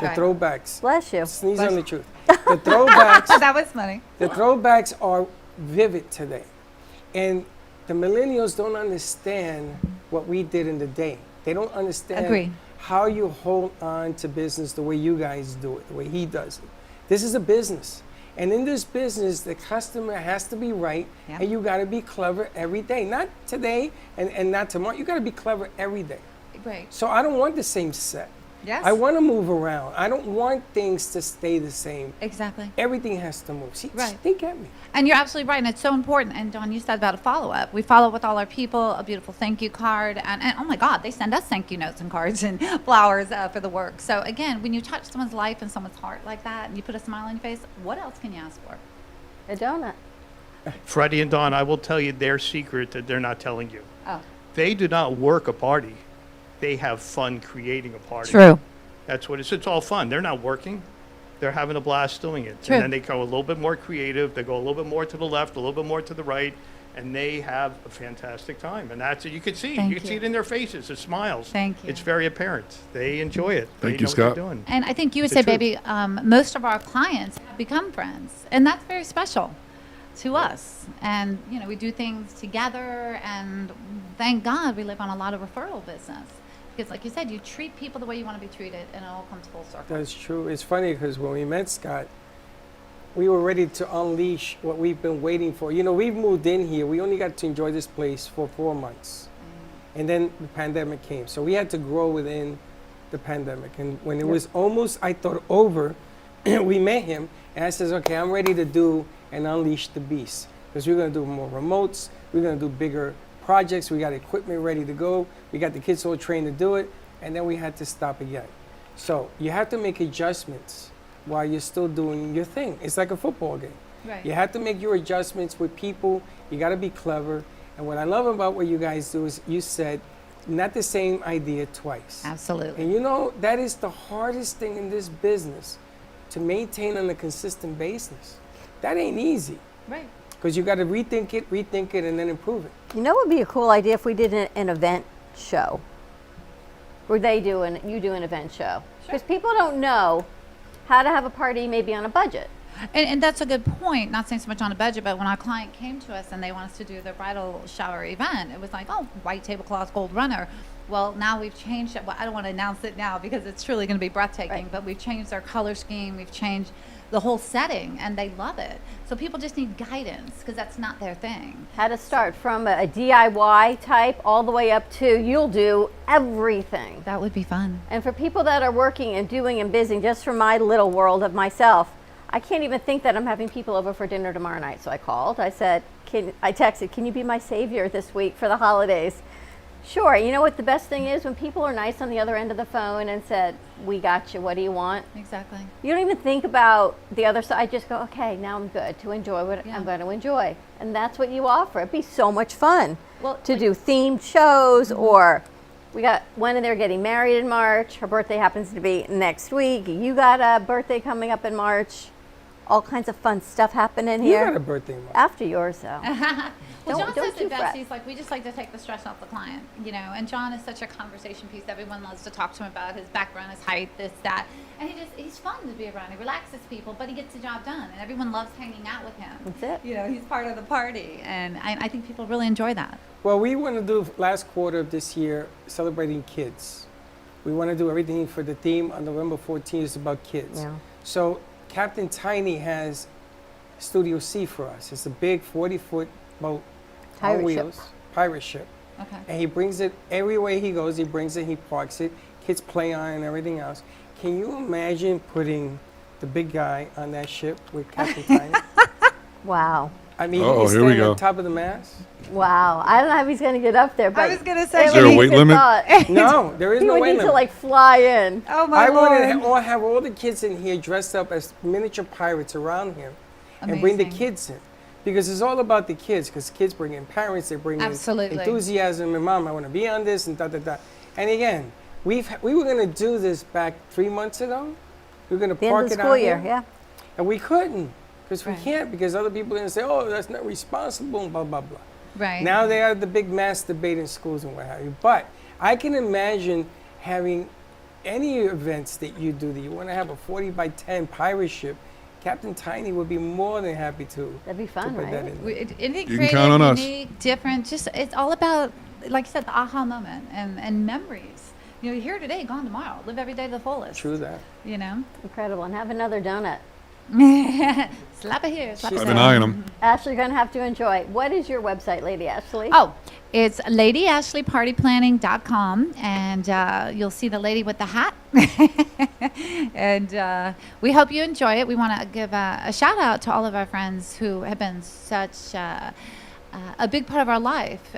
The Right. throwbacks. Bless you. Sneeze on the truth. The throwbacks. That was funny. The throwbacks are vivid today. And the millennials don't understand what we did in the day. They don't understand Agree. how you hold on to business the way you guys do it, the way he does it. This is a business. And in this business, the customer has to be right, Yeah. and you got to be clever every day. Not today and not tomorrow. You got to be clever every day. Great. So I don't want the same set. Yes. I want to move around. I don't want things to stay the same. Exactly. Everything has to move. See, Right. think at me. And you're absolutely right, and it's so important. And Dawn, you said about a follow-up. We follow up with all our people, a beautiful thank you card, and oh my God, they send us thank you notes and cards and flowers for the work. So again, when you touch someone's life and someone's heart like that, and you put a smile on your face, what else can you ask for? A donut. Freddie and Dawn, I will tell you their secret that they're not telling you. Oh, They do not work a party. They have fun creating a party. true. That's what it's all fun. They're not working. They're having a blast doing it. True. And then they go a little bit more creative. They go a little bit more to the left, a little bit more to the right, and they have a fantastic time. And that's it. You can see. Thank You can see you. it in their faces, the smiles. Thank you. It's very apparent. They enjoy it. Thank They you, know Scott. what they're doing. And I think The USA truth. Baby, most of our clients have become friends, and that's very special to us. And you know, we do things together, and thank God we live on a lot of referral business. Because like you said, you treat people the way you want to be treated, and it all comes full circle. That's true. It's funny because when we met Scott, we were ready to unleash what we've been waiting for. You know, we've moved in here. We only got to enjoy this place for 4 months. And then the pandemic came. So we had to grow within the pandemic. And when it was almost, I thought, over, we met him. And I says, okay, I'm ready to do and unleash the beast. Because we're going to do more remotes. We're going to do bigger projects. We got equipment ready to go. We got the kids all trained to do it. And then we had to stop again. So you have to make adjustments while you're still doing your thing. It's like a football game. Right. You have to make your adjustments with people. You got to be clever. And what I love about what you guys do is you said, not the same idea twice. Absolutely. And you know, that is the hardest thing in this business, to maintain on a consistent basis. That ain't easy. Right. Because you got to rethink it, and then improve it. You know what would be a cool idea if we did an event show? Where you do an event show. Because people don't know how to have a party maybe on a budget. And that's a good point, not saying so much on a budget, but when our client came to us and they want us to do their bridal shower event, it was like, oh, white tablecloth, gold runner. Well, now we've changed it. Well, I don't want to announce it now because it's truly going to be breathtaking, but we've changed our color scheme, we've changed the whole setting, and they love it. So people just need guidance because that's not their thing. How to start from a DIY type all the way up to you'll do everything. That would be fun. And for people that are working and doing and busy, just from my little world of myself, I can't even think that I'm having people over for dinner tomorrow night. So I called. I said, I texted, can you be my savior this week for the holidays? Sure. You know what the best thing is? When people are nice on the other end of the phone and said, we got you. What do you want? Exactly. You don't even think about the other side. I just go, okay, now I'm good to enjoy what I'm going to enjoy. And that's what you offer. It'd be so much fun to do themed shows or we got one of them getting married in March. Her birthday happens to be next week. You got a birthday coming up in March. All kinds of fun stuff happening here. You got a birthday in March. After yours, though. Well, John says it best. fret. He's like, we just like to take the stress off the client, you know. And John is such a conversation piece. Everyone loves to talk to him about his background, his height, this, that. And he's fun to be around. He relaxes people, but he gets the job done. And everyone loves hanging out with him. That's it. You know, he's part of the party. And I think people really enjoy that. Well, we want to do last quarter of this year celebrating kids. We want to do everything for the theme on November 14th is about kids. Yeah. So Captain Tiny has Studio C for us. It's a big 40-foot boat on wheels, pirate ship. Okay. And he brings it everywhere he goes. He brings it, he parks it. Kids play on it and everything else. Can you imagine putting the big guy on that ship with Captain Tiny? Wow. I mean, Uh-oh, he's here we standing go. on top of the mast. Wow. I don't know how he's going to get up there. But I was going to say, Is there a weight limit? No, there is He no would weight need limit. to like fly in. Oh my I Lord. want to have all the kids in here dressed up as miniature pirates around him and bring the Amazing. kids in. Because it's all about the kids, because kids bring in parents, they bring Absolutely. in enthusiasm, and mom, I want to be on this, and da-da-da. And again, we were going to do this back 3 months ago. We were going to The end park of the it school out year, here. yeah. And we couldn't, because we Right. can't, because other people are going to say, oh, that's not responsible, and blah, blah, blah. Right. Now they are the big mass debate in schools and what have you. But I can imagine having any events that you do that you want to have a 40 by 10 pirate ship. Captain Tiny would be more than happy to. That'd be fun, put that right? in. Anything You can creative, count on us. unique, different, just it's all about, like you said, the aha moment and memories. You know, you're here today, gone tomorrow. Live every day to the fullest. True that. You know? Incredible. And have another donut. Slap it here. Slap it I've there. been eyeing them. Ashley, you're going to have to enjoy. What is your website, Lady Ashley? Oh, it's ladyashleypartyplanning.com, and you'll see the lady with the hat. And we hope you enjoy it. We want to give a shout out to all of our friends who have been such a big part of our life,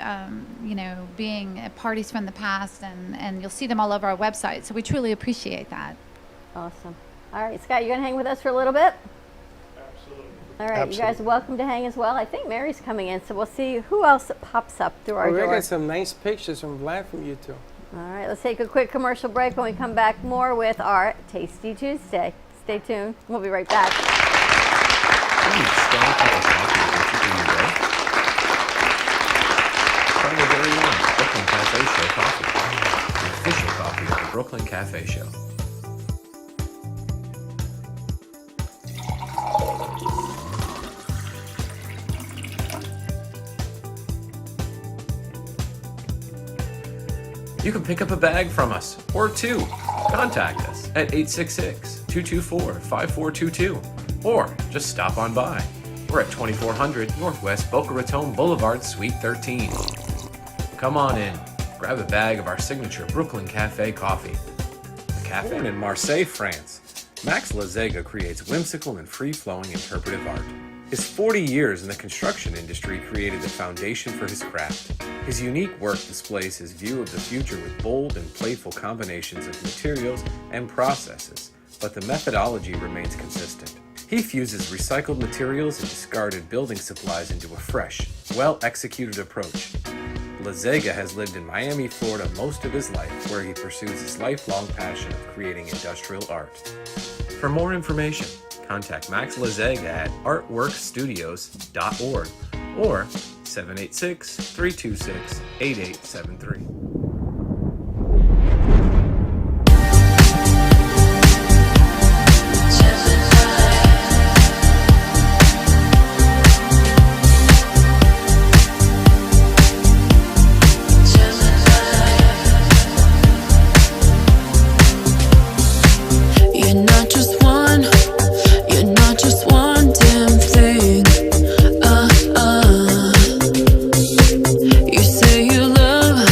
you know, being at parties from the past, and you'll see them all over our website. So we truly appreciate that. Awesome. All right, Scott, you going to hang with us for a little bit? Absolutely. All right, you guys are welcome to hang as well. I think Mary's coming in, so we'll see who else pops up through our Oh, we door. got some nice pictures from Vlad from you two. All right, let's take a quick commercial break. When we come back, more with our Tasty Tuesday. Stay tuned. We'll be right back. Try your very own Brooklyn Cafe Show coffee. The official coffee of the Brooklyn Cafe Show. You can pick up a bag from us, or two. Contact us at 866-224-5422, or just stop on by. We're at 2400 Northwest Boca Raton Boulevard, Suite 13. Come on in, grab a bag of our signature Brooklyn Cafe coffee. The cafe in Marseille, France, Max Lazega creates whimsical and free-flowing interpretive art. His 40 years in the construction industry created a foundation for his craft. His unique work displays his view of the future with bold and playful combinations of materials and processes, but the methodology remains consistent. He fuses recycled materials and discarded building supplies into a fresh, well-executed approach. Lazega has lived in Miami, Florida most of his life, where he pursues his lifelong passion of creating industrial art. For more information, contact Max Lazega at artworkstudios.org or 786-326-8873. You say you love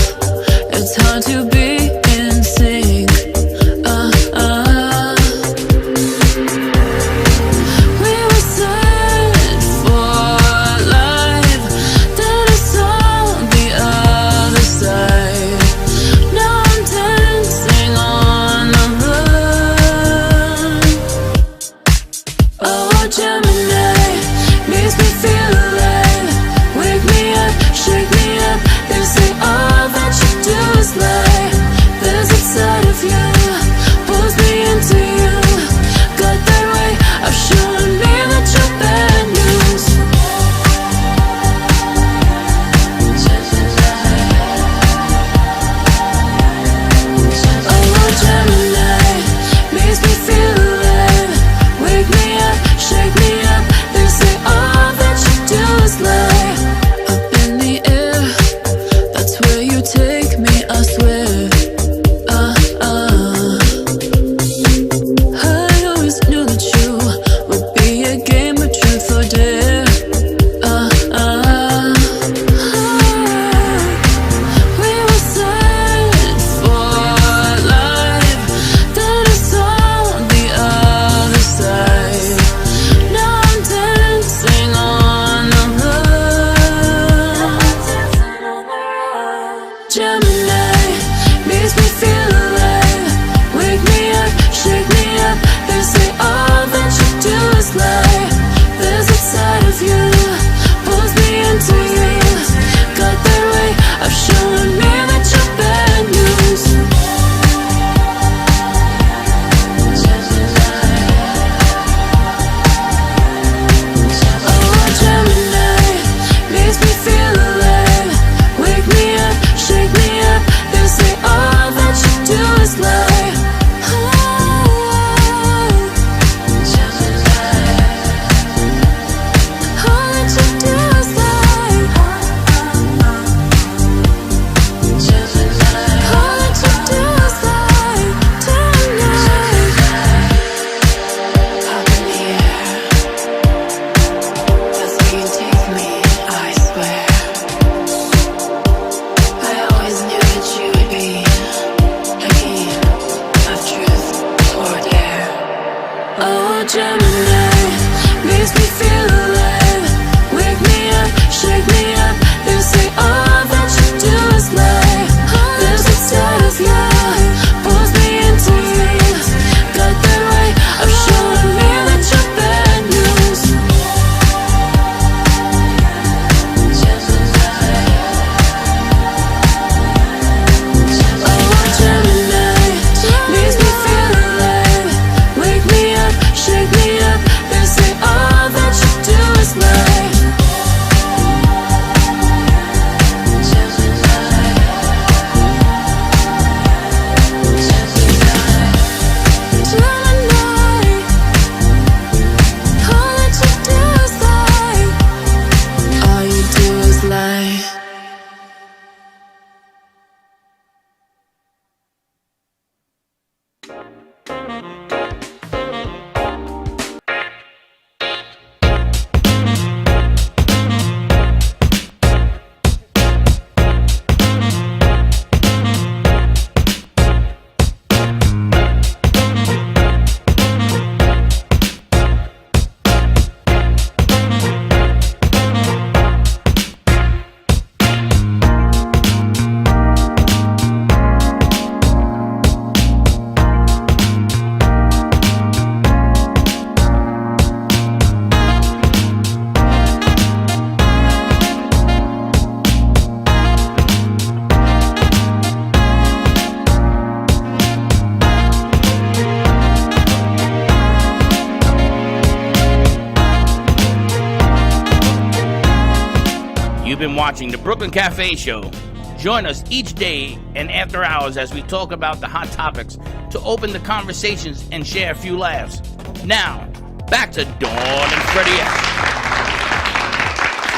You've been watching the Brooklyn Cafe Show. Join us each day and after hours as we talk about the hot topics to open the conversations and share a few laughs. Now, back to Dawn and Freddie S.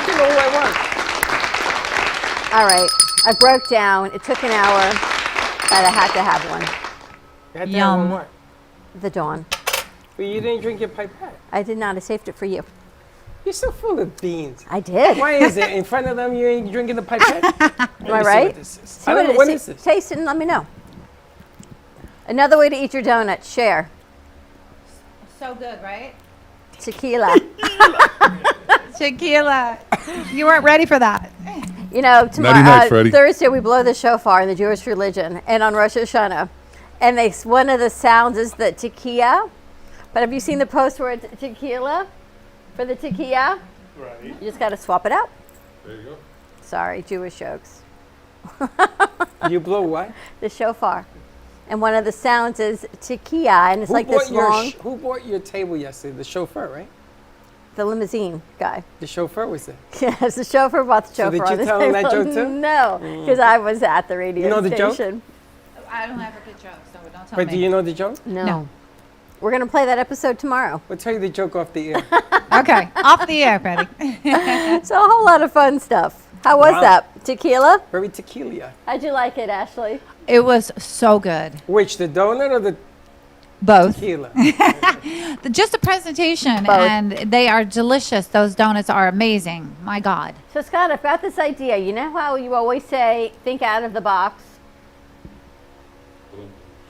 You know who I was. All right, I broke down. It took an hour, but I had to have one. You had to have one what? The Dawn. But you didn't drink your pipette. I did not. I saved it for you. You're so full of beans. I did. Why is it in front of them you ain't drinking the pipette? Am I right? I don't know what is this. Taste it and let me know. Another way to eat your donut, share. So good, right? Tequila. Tequila. You weren't ready for that. You know, Nighty night, Freddie. Thursday we blow the shofar in the Jewish religion and on Rosh Hashanah. And one of the sounds is the tekiah. But have you seen the post where it's tequila? For the tekiah? Right. You just got to swap it out. There you go. Sorry, Jewish jokes. You blow what? The shofar. And one of the sounds is tekiah, and it's like this long. Who bought your table yesterday? The chauffeur, right? The limousine guy. The chauffeur was there. Yes, the chauffeur bought the chauffeur. So did on you the tell him that table. joke too? No, because I was at the radio You know the joke? station. I don't ever get jokes, so don't tell But me. do you know the joke? No. We're going to play that episode tomorrow. We'll tell you the joke off the air. Okay, off the air, Freddie. So a whole lot of fun stuff. How was Wow. that? Tequila? Very tequila. How'd you like it, Ashley? It was so good. Which, the donut or the Both. tequila? Just the presentation, Both. and they are delicious. Those donuts are amazing. My God. So Scott, I've got this idea. You know how you always say, think out of the box?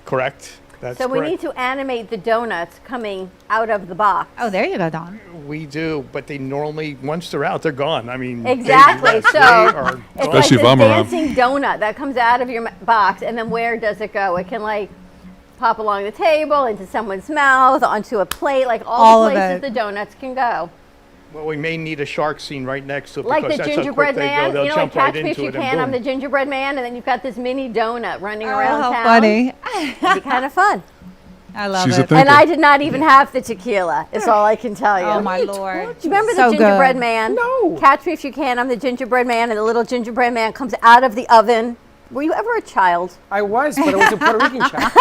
Correct. That's So we correct. need to animate the donuts coming out of the box. Oh, there you go, Dawn. We do, but they normally, once they're out, they're gone. I mean, Exactly. they So are it's gone. like Especially this if I'm around. dancing donut that comes out of your box, and then where does it go? It can like pop along the table, into someone's mouth, onto a plate, like all All the of places it. the donuts can go. Well, we may need a shark scene right next to it Like because the that's how gingerbread quick they man, go. They'll you know, like jump right Catch Me If into You it and Can. I'm boom. the gingerbread man, and then you've got this mini donut running around how town. funny. It'd be kind of fun. I love She's a it. thinker. And I did not even have the tequila. It's all I can tell you. Oh, my Lord. Do you remember So the gingerbread good. man? No. Catch Me If You Can. I'm the gingerbread man, and the little gingerbread man comes out of the oven. Were you ever a child? I was, but I was a Puerto Rican child.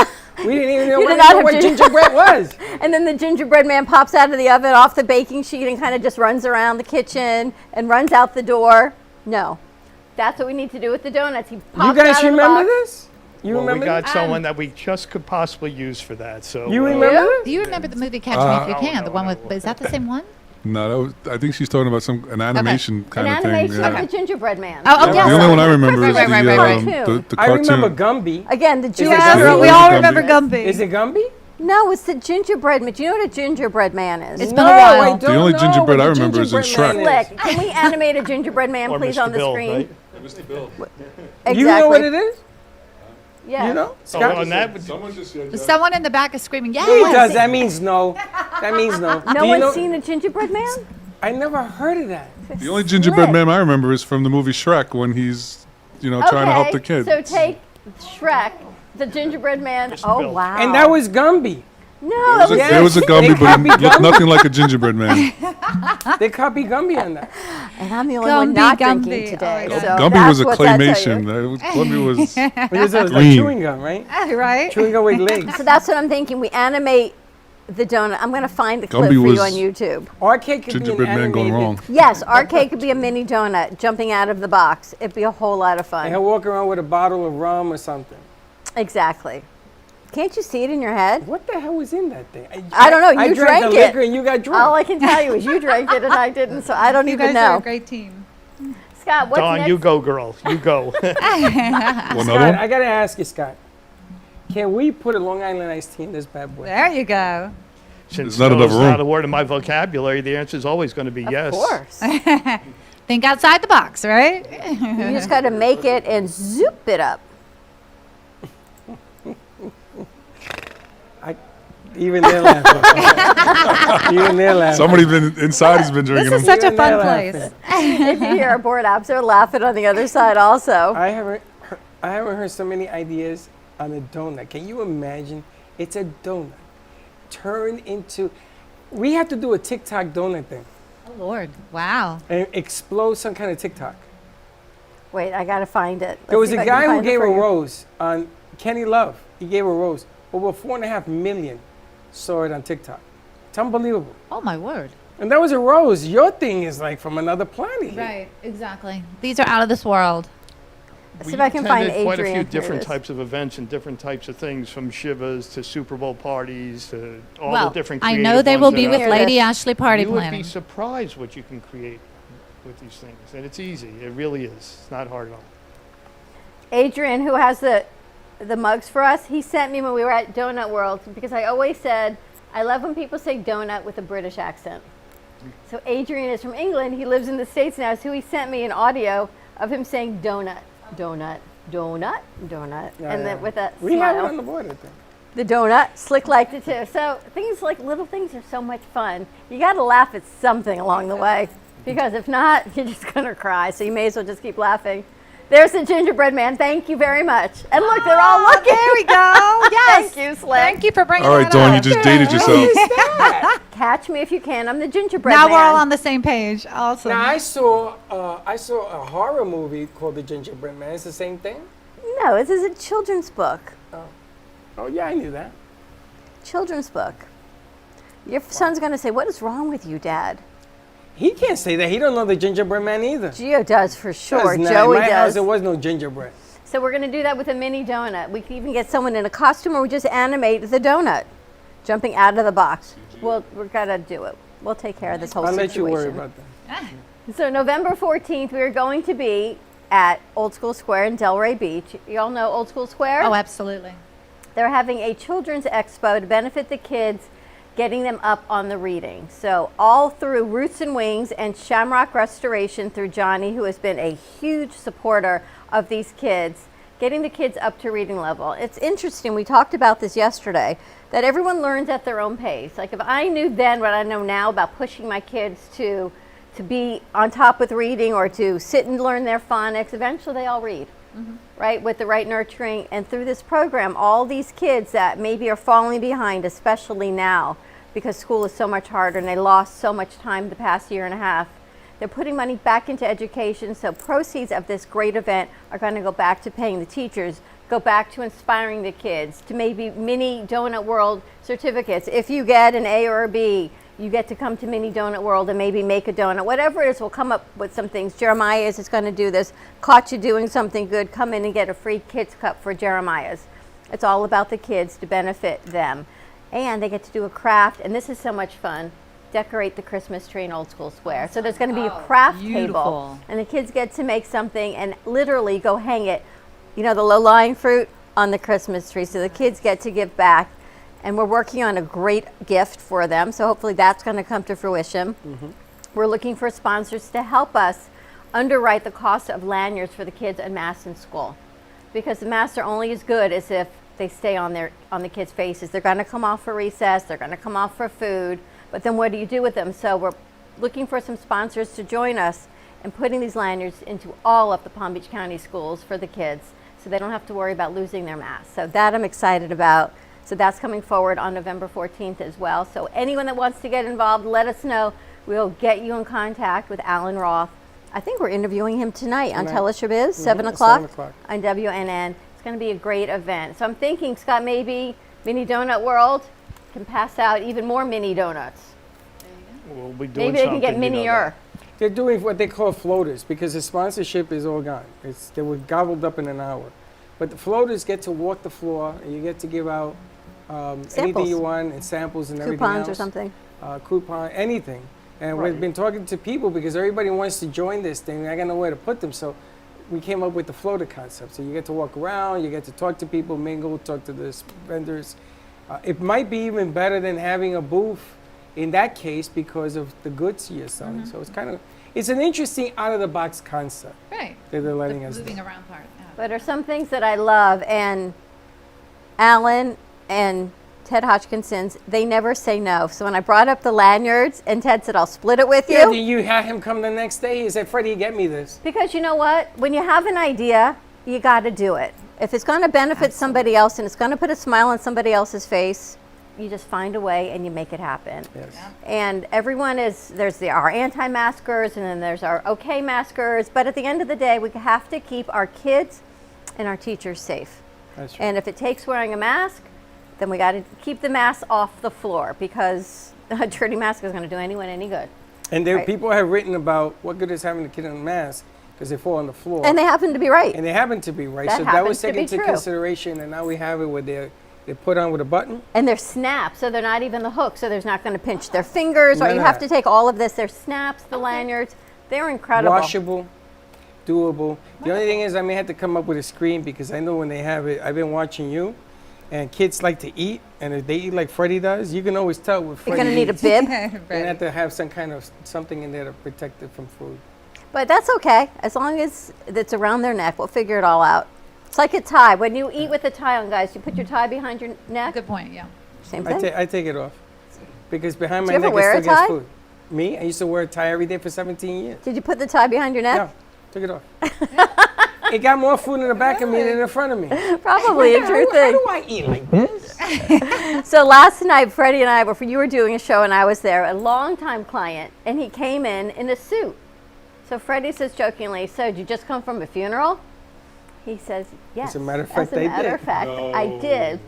We didn't even know, You did what, not know have what ginger- gingerbread was. And then the gingerbread man pops out of the oven off the baking sheet and kind of just runs around the kitchen and runs out the door. No. That's what we need to do with the donuts. He pops You guys out of the remember box. this? You Well, we remember got this? someone that we just could possibly use for that. So You remember this? Do you remember the movie Catch Me If You Can? The one with, is that the same one? No, that was, I think she's talking about an animation kind An of thing. animation Yeah. of the gingerbread man. Oh, The yes. only one I remember is Right, right, right, right. the I cartoon. remember Gumby. Again, the it Jewish. Gumby? We all remember Gumby. Is it Gumby? No, it's the gingerbread man. Do you know what a gingerbread man is? It's No, been a while. I don't The only know gingerbread what I the remember is in gingerbread man Shrek. Slick. Can we animate a gingerbread man, or please, Mr. on the Bill, screen? right? Mr. Bill. Exactly. You know what it is? Yeah. You know? Oh, Scott? and that would, Someone just said Someone in the back is screaming, yes! He does. That means no. That means no. No Do you one's know- seen a gingerbread man? I never heard of that. The only gingerbread Slick. man I remember is from the movie Shrek when he's, trying to help the kids. So take Shrek, the gingerbread man. Oh, Bill. wow. And that was Gumby. No, it was There was a They Gumby, but copied he looked Gumby. nothing like a gingerbread man. They copied Gumby on that. and I'm the only one not Gumby. drinking today. Oh, my so God. Gumby that's was a what that tell you. claymation. Gumby was It was like Green. chewing gum, right? Right? Chewing gum with legs. So that's what I'm thinking. We animate the donut. I'm going to find the clip Gumby for you was on YouTube. Arcade could be an gingerbread man going animated. wrong. Yes, arcade could be a mini donut jumping out of the box. It'd be a whole lot of And he'll fun. walk around with a bottle of rum or something. Exactly. Can't you see it in your head? What the hell was in that thing? I don't know. You I drank drank the it. liquor and you got drunk. All I can tell you is you drank it and I didn't, so I don't You even guys are know. a great team. Scott, what's Dawn, next? you go, girl. You go. Well, Scott, another one? I gotta ask you, Scott. Can we put a Long Island iced tea in this bad boy? There you go. Since There's not no enough is room. not a word in my vocabulary, the answer is always going to be yes. Of course. Think outside the box, right? You just got to make it and zoop it up. Even they're laughing. Even they're laughing. Somebody been inside has been This drinking is them. such a Even fun they're place. laughing. If you hear our board apps, they're laughing on the other side also. I haven't heard so many ideas on a donut. Can you imagine? It's a donut turned into. We have to do a TikTok donut thing Oh, Lord. Wow. and explode some kind of TikTok. Wait, I gotta find it. There was Let's a see if I can guy who find it gave for a you. rose on Kenny Love. He gave a rose. Over 4.5 million saw it on TikTok. It's unbelievable. Oh my word. And that was a rose. Your thing is like from another planet. Here. Right, exactly. These are out of this world. Let's see if I can find attended quite a Adrian. few Here it different is. types of events and different types of things, from Shivas to Super Bowl parties to all Well, the different I creative know they ones will that be are with out Lady there. Ashley Party You would Planning. be surprised what you can create with these things. And it's easy. It really is. It's not hard at all. Adrian, who has the mugs for us, he sent me when we were at Donut World, because I always said, I love when people say donut with a British accent. So Adrian is from England. He lives in the States now, so he sent me an audio of him saying donut, donut, donut, donut, Yeah, and yeah. then with a We have it smile. on the board, I think. The donut, Slick liked it too. So things like little things are so much fun. You got to laugh at something along the way, because if not, you're just gonna cry. So you may as well just keep laughing. There's the gingerbread man. Thank you very much. And look, they're all looking. There we go. Yes. Thank you, Slick. Thank you for bringing All right, that Dawn, up. you just dated yourself. Catch me if you can. I'm the gingerbread Now man. we're all on the same page. Awesome. Now I saw a horror movie called The Gingerbread Man. It's the same thing. No, this is a children's book. Oh yeah, I knew that. Children's book. Your son's gonna say, "What is wrong with you, Dad?" He can't say that. He don't know The Gingerbread Man either. Gio does for sure. Does not. Joey In my house, does. there was no gingerbread. So we're gonna do that with a mini donut. We can even get someone in a costume, or we just animate the donut jumping out of the box. We're gonna do it. We'll take care of this whole I'll situation. let you worry about that. So November 14th, we are going to be at Old School Square in Delray Beach. You all know Old School Square? Oh, absolutely. They're having a children's expo to benefit the kids, getting them up on the reading. So all through Roots and Wings and Shamrock Restoration through Johnny, who has been a huge supporter of these kids, getting the kids up to reading level. It's interesting, we talked about this yesterday, that everyone learns at their own pace. Like if I knew then what I know now about pushing my kids to be on top with reading or to sit and learn their phonics, eventually they all read. Right, with the right nurturing. And through this program, all these kids that maybe are falling behind, especially now because school is so much harder and they lost so much time the past year and a half, they're putting money back into education. So proceeds of this great event are going to go back to paying the teachers, go back to inspiring the kids, to maybe mini Donut World certificates. If you get an A or a B, you get to come to Mini Donut World and maybe make a donut. Whatever it is, we'll come up with some things. Jeremiah's is going to do this. Caught you doing something good, come in and get a free kids cup for Jeremiah's. It's all about the kids to benefit them. And they get to do a craft, and this is so much fun. Decorate the Christmas tree in Old School Square. So there's going to be a craft table, beautiful. and the kids get to make something and literally go hang it, you know, the low-lying fruit on the Christmas tree. So the kids get to give back. And we're working on a great gift for them, so hopefully that's going to come to fruition. We're looking for sponsors to help us underwrite the cost of lanyards for the kids and masks in school, because the masks are only as good as if they stay on the kids' faces. They're going to come off for recess, they're going to come off for food, but then what do you do with them? So we're looking for some sponsors to join us in putting these lanyards into all of the Palm Beach County schools for the kids, so they don't have to worry about losing their masks. So that I'm excited about. So that's coming forward on November 14th as well. So anyone that wants to get involved, let us know. We'll get you in contact with Alan Roth. I think we're interviewing him tonight on Tell Us Your Biz, 7 at o'clock 7 o'clock. on WNN. It's going to be a great event. So I'm thinking, Scott, maybe Mini Donut World can pass out even more mini donuts. We'll be doing Maybe they can something, get you know minier. They're doing what they call floaters because the sponsorship is all gone. They were gobbled up in an hour. But the floaters get to walk the floor, and you get to give out anything you want and samples and everything else. Coupons or something. Coupon, anything. And Right. we've been talking to people because everybody wants to join this thing. I got nowhere to put them, so we came up with the floater concept. So you get to walk around, you get to talk to people, mingle, talk to the vendors. It might be even better than having a booth in that case because of the goods you're selling. So it's an interesting out-of-the-box concept Right. that they're letting us Moving do. around part. Yeah. But are some things that I love, and Alan and Ted Hodgkinson's, they never say no. So when I brought up the lanyards and Ted said, I'll split it with Yeah, you. then you had him come the next day. He said, Freddie, get me this. Because you know what? When you have an idea, you got to do it. If it's going to benefit somebody else and it's going to put a smile on somebody else's face, you just find a way and you make it happen. Yes. And everyone there's our anti-maskers and then there's our okay maskers. But at the end of the day, we have to keep our kids and our teachers safe. That's right. And if it takes wearing a mask, then we got to keep the mask off the floor because a dirty mask is going to do anyone any good. And there Right. people have written about what good is having a kid on a mask because they fall on the floor. And they happen to be right. And they happen to be right. That So that was happens to taken be into true. consideration, and now we have it where they're put on with a button. And they're snapped, so they're not even the hook, so there's not going to pinch their fingers, or None you of have that. to take all of this. They're snaps, the lanyards. They're incredible. Washable, doable. The only thing is I may have to come up with a screen because I know when they have it, I've been watching you, and kids like to eat, and if they eat like Freddie does, you can always tell what You're Freddie going to need a eats. bib. You're going to have to have some kind of something in there to protect it from food. But that's okay, as long as it's around their neck. We'll figure it all out. It's like a tie. When you eat with a tie on, guys, you put your tie behind your neck. Good point, yeah. Same thing. I take it off because behind Do my you ever neck wear it a still gets tie? food. Me? I used to wear a tie every day for 17 years. Did you put the tie behind your neck? No, took it off. It got more food in the back of me than in front of me. Probably a true thing. How do I eat like this? So last night, Freddie and I you were doing a show, and I was there, a longtime client, and he came in a suit. So Freddie says jokingly, "So did you just come from a funeral?" He says, "Yes." As a matter of fact, I matter did. of fact, I did.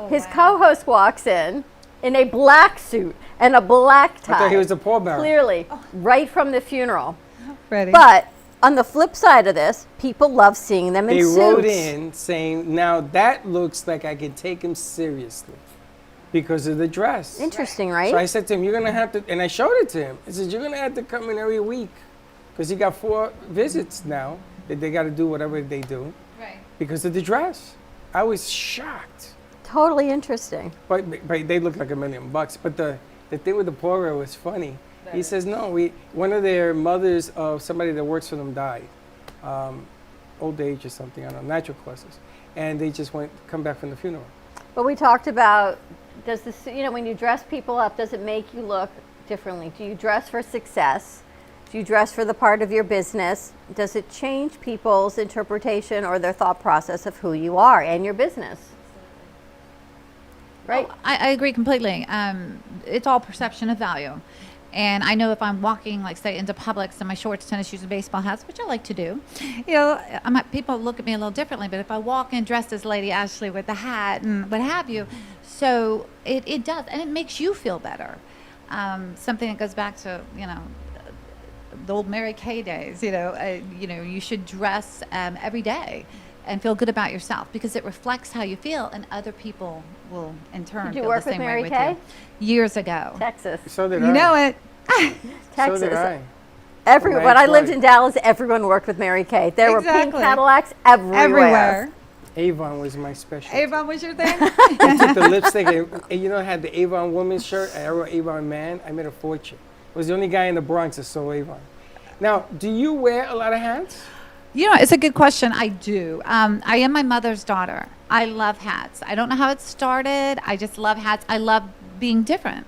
His co-host walks in a black suit and a black tie. I thought he was a pallbearer. Clearly, right from the funeral. Ready? But on the flip side of this, people love seeing them in They suits. wrote in saying, now that looks like I can take him seriously because of the dress. Interesting, right? So I said to him, you're going to have to, and I showed it to him. I said, you're going to have to come in every week because he got 4 visits now that they got to do whatever they do because of the dress. I was shocked. Totally interesting. But they look like $1 million. But the thing with the poor was funny. He says, no, one of their mothers of somebody that works for them died. Old age or something, I don't know, natural causes. And they just come back from the funeral. But we talked about, does this, when you dress people up, does it make you look differently? Do you dress for success? Do you dress for the part of your business? Does it change people's interpretation or their thought process of who you are and your business? Right? Oh, I agree completely. It's all perception of value. And I know if I'm walking, like, say, into Publix in my shorts, tennis shoes, and baseball hats, which I like to do, people look at me a little differently. But if I walk in dressed as Lady Ashley with the hat and what have you, so it does, and it makes you feel better. Something that goes back to, the old Mary Kay days. You should dress every day and feel good about yourself because it reflects how you feel, and other people will in turn Did you feel work the with same Mary way Kay? with you. Years ago. Texas. So did You I. know it. Texas. So did I. Everyone. My When I lived ex-wife. in Dallas, everyone worked with Mary Kay. There were pink Exactly. Cadillacs everywhere. Avon was my specialty. Avon was your thing? I took the lipstick and I had the Avon woman's shirt. I wrote Avon man. I made a fortune. I was the only guy in the Bronx that saw Avon. Now, do you wear a lot of hats? It's a good question. I do. I am my mother's daughter. I love hats. I don't know how it started. I just love hats. I love being different.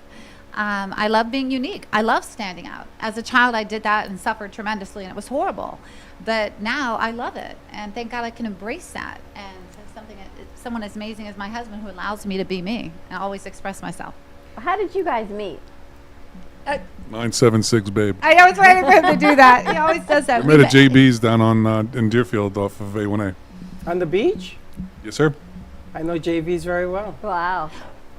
I love being unique. I love standing out. As a child, I did that and suffered tremendously, and it was horrible. But now I love it, and thank God I can embrace that. And someone as amazing as my husband who allows me to be me and always express myself. How did you guys meet? 976, babe. I was waiting for him to do that. He always does that. I met at JB's down on in Deerfield off of A1A. On the beach? Yes, sir. I know JV's very well. Wow.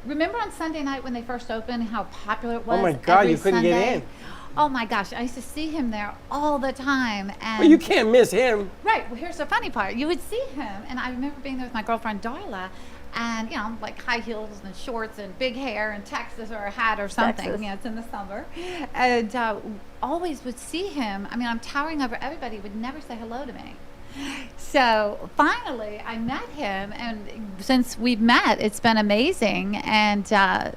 Remember on Sunday night when they first opened, how popular it was? Oh my God, every you couldn't get Sunday? in. Oh my gosh, I used to see him there all the time. And Well, you can't miss him. Right. Well, here's the funny part. You would see him, and I remember being there with my girlfriend Darla, and like high heels and shorts and big hair in Texas or a hat or something. Texas. It's in the summer, and always would see him. I mean, I'm towering over everybody. Would never say hello to me. So finally, I met him, and since we've met, it's been amazing. And gosh,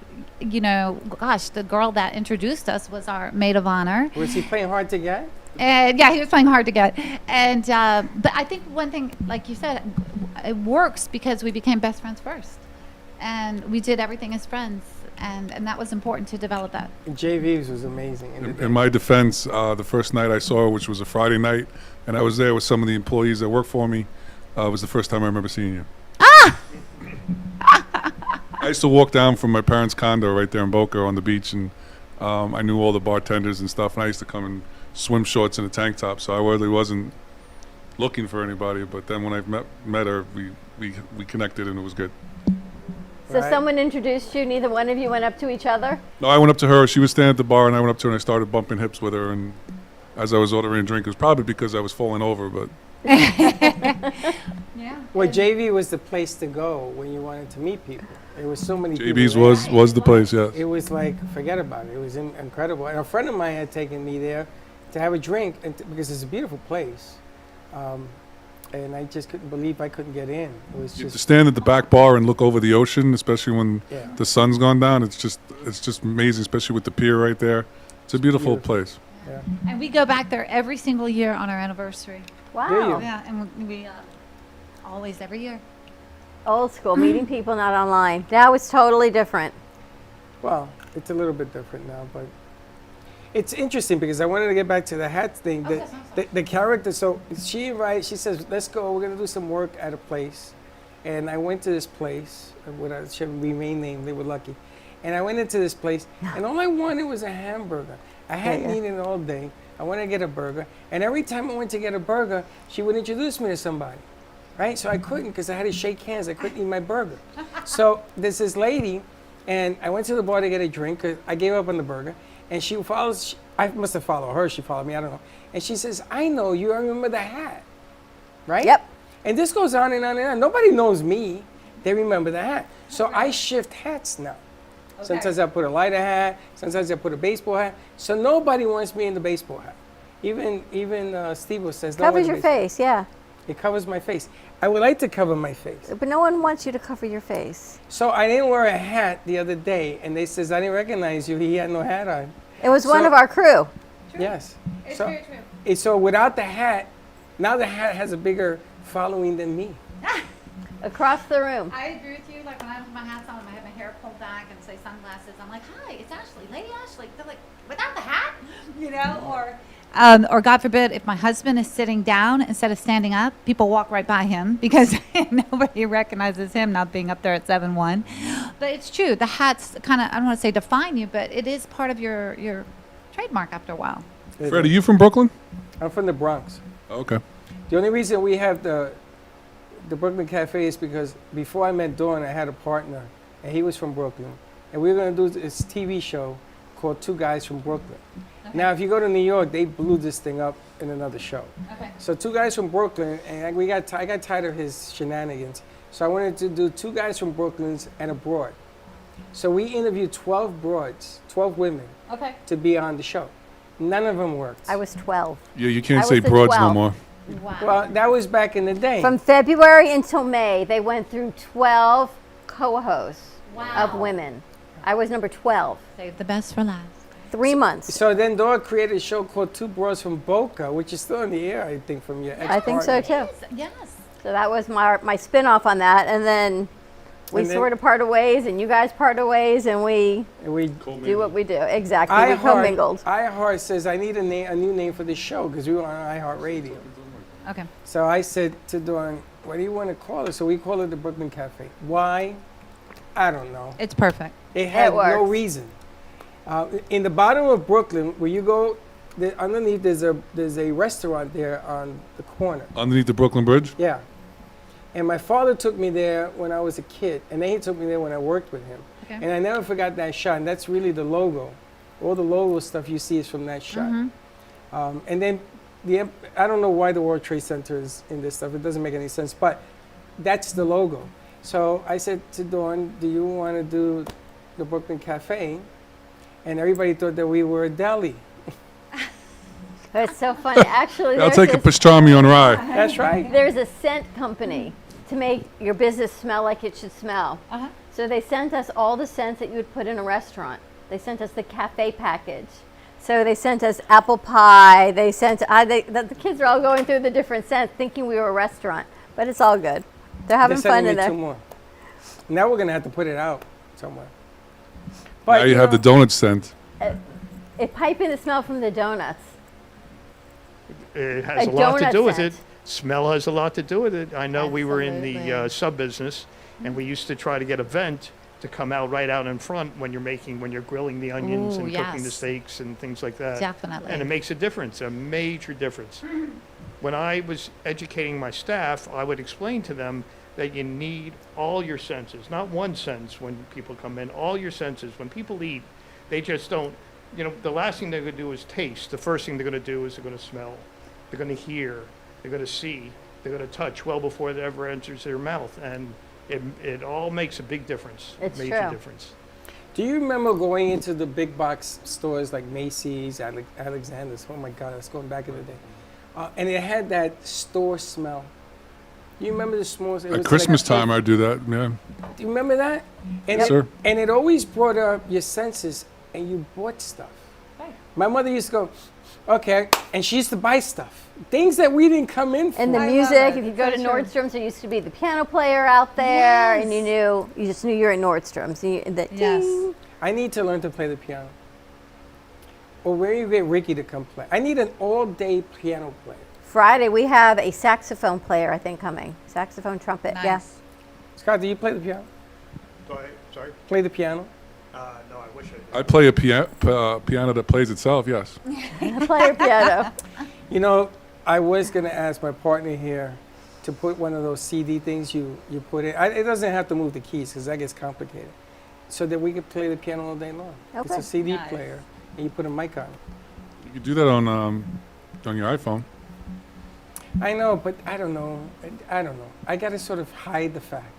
the girl that introduced us was our maid of honor. Was he playing hard to get? And yeah, he was playing hard to get. And but I think one thing, like you said, it works because we became best friends first, and we did everything as friends, and that was important to develop that. JV's was amazing. In my defense, the first night I saw her, which was a Friday night, and I was there with some of the employees that work for me, was the first time I remember seeing you. I I used to walk down from my parents' condo right there in Boca on the beach, and I knew all the bartenders and stuff, and I used to come in swim shorts and a tank top, so I really wasn't looking for anybody. But then when I met her, we connected, and it was good. So someone introduced you, neither one of you went up to each other? No, I went up to her. She was standing at the bar, and I went up to her, and I started bumping hips with her. And as I was ordering a drink, it was probably because I was falling over, but... Yeah. Well, JV was the place to go when you wanted to meet people. There was so many JB's people there. was the place, yes. It was like, forget about it. It was incredible. And a friend of mine had taken me there to have a drink because it's a beautiful place. And I just couldn't believe I couldn't get in. It was To just stand at the back bar and look over the ocean, especially when Yeah. the sun's gone down, it's just amazing, especially with the pier right there. It's a beautiful place. Yeah. And we go back there every single year on our anniversary. Wow. Do you? Yeah, and we always every year. Old school, meeting people, not online. Now it's totally different. Well, it's a little bit different now, but it's interesting because I wanted to get back to the hat thing. The character, so she says, let's go, we're going to do some work at a place. And I went to this place, she remained named, they were lucky. And I went into this place, and all I wanted was a hamburger. I hadn't eaten it all day. I wanted to get a burger. And every time I went to get a burger, she would introduce me to somebody. Right? So I couldn't because I had to shake hands. I couldn't eat my burger. So there's this lady, and I went to the bar to get a drink because I gave up on the burger. And she follows, I must have followed her. She followed me, I don't know. And she says, I know you. I remember the hat. Right? Yep. And this goes on and on and on. Nobody knows me. They remember the hat. So I shift hats now. Okay. Sometimes I put a lighter hat. Sometimes I put a baseball hat. So nobody wants me in the baseball hat. Even Steve says, "Don't wear Covers the your baseball." face, yeah. It covers my face. I would like to cover my face. But no one wants you to cover your face. So I didn't wear a hat the other day, and they says, I didn't recognize you. He had no hat on. It was one of our crew. Yes. It's so, very true. So without the hat, now the hat has a bigger following than me. Across the room. I agree with you. Like when I have my hats on, I have my hair pulled back and say sunglasses. I'm like, hi, it's Ashley, Lady Ashley. They're like, without the hat, you know, or God forbid, if my husband is sitting down instead of standing up, people walk right by him because nobody recognizes him not being up there at 7'1". But it's true. The hats kind of, I don't want to say define you, but it is part of your trademark after a while. Fred, are you from Brooklyn? I'm from the Bronx. Okay. The only reason we have the Brooklyn Cafe is because before I met Dawn, I had a partner, and he was from Brooklyn. And we were going to do this TV show called Two Guys from Brooklyn. Okay. Now, if you go to New York, they blew this thing up in another show. Okay. So Two Guys from Brooklyn, and I got tired of his shenanigans. So I wanted to do Two Guys from Brooklyn and abroad. So we interviewed 12 broads, 12 women, to be on the show. None of them worked. I was 12. Yeah, you can't say broads no 12. more. Wow. Well, that was back in the day. From February until May, they went through 12 co-hosts of women. I was number 12. Save the best for last. 3 months. So then Dawn created a show called Two Broads from Boca, which is still in the air, I think, from your ex-partner. I think so too. Yes. So that was my spin-off on that, and then we sort of parted ways, and you guys parted ways, and we do what we do. Exactly, we commingled. iHeart says I need a new name for this show because we were on iHeartRadio. Okay. So I said to Dawn, what do you want to call it? So we call it the Brooklyn Cafe. Why? I don't know. It's perfect. It had no works. reason. In the bottom of Brooklyn, where you go, underneath there's a restaurant there on the corner. Underneath the Brooklyn Bridge? Yeah. And my father took me there when I was a kid, and then he took me there when I worked with him. Okay. And I never forgot that shot, and that's really the logo. All the logo stuff you see is from that shot. Mm-hmm. And then I don't know why the World Trade Center is in this stuff. It doesn't make any sense, but that's the logo. So I said to Dawn, do you want to do the Brooklyn Cafe? And everybody thought that we were a deli. It's so funny. Actually, I'll take a pastrami on rye. That's right. There's a scent company to make your business smell like it should smell. Uh-huh. So they sent us all the scents that you would put in a restaurant. They sent us the cafe package. So they sent us apple pie. They sent the kids are all going through the different scents, thinking we were a restaurant, but it's all good. They're having fun in there. Two more. Now we're gonna have to put it out somewhere. But now you have the donut scent. It piping the smell from the donuts. It has A a lot to donut do with it. scent. Smell has a lot to do with it. I know we were in the Absolutely. sub business, and we used to try to get a vent to come out right out in front when you're grilling the onions Ooh, and cooking the yes. steaks and things like that. Definitely. And it makes a difference, a major difference. When I was educating my staff, I would explain to them that you need all your senses, not one sense when people come in, all your senses. When people eat, they just don't, the last thing they're going to do is taste. The first thing they're going to do is they're going to smell. They're going to hear. They're going to see. They're going to touch well before it ever enters their mouth. And it all makes a big difference. It's major true. difference. Do you remember going into the big box stores like Macy's, Alexander's? Oh my God, that's going back in the day. And it had that store smell. You remember the s'mores? It At was Christmas like time, I do that. Yeah. Do you remember that? And Yes, sir. And it always brought up your senses, and you bought stuff. My mother used to go, okay, and she used to buy stuff, things that we didn't come in for. And the music, if you go to Nordstrom's, there used to be the piano player out there, and you just knew you were at Nordstrom's. Ding. I need to learn to play the piano. Or where you get Ricky to come play. I need an all-day piano player. Friday, we have a saxophone player, I think, coming. Saxophone, trumpet, Nice. Scott, do you play the piano? Sorry? Play the piano? No, I wish I did. I play a piano that plays itself, yes. Player piano. I was going to ask my partner here to put one of those CD things you put in. It doesn't have to move the keys because that gets complicated. So that we could play the piano all day long. It's Okay. a CD Nice. player, and you put a mic on it. You can do that on your iPhone. I know, but I don't know. I got to sort of hide the fact.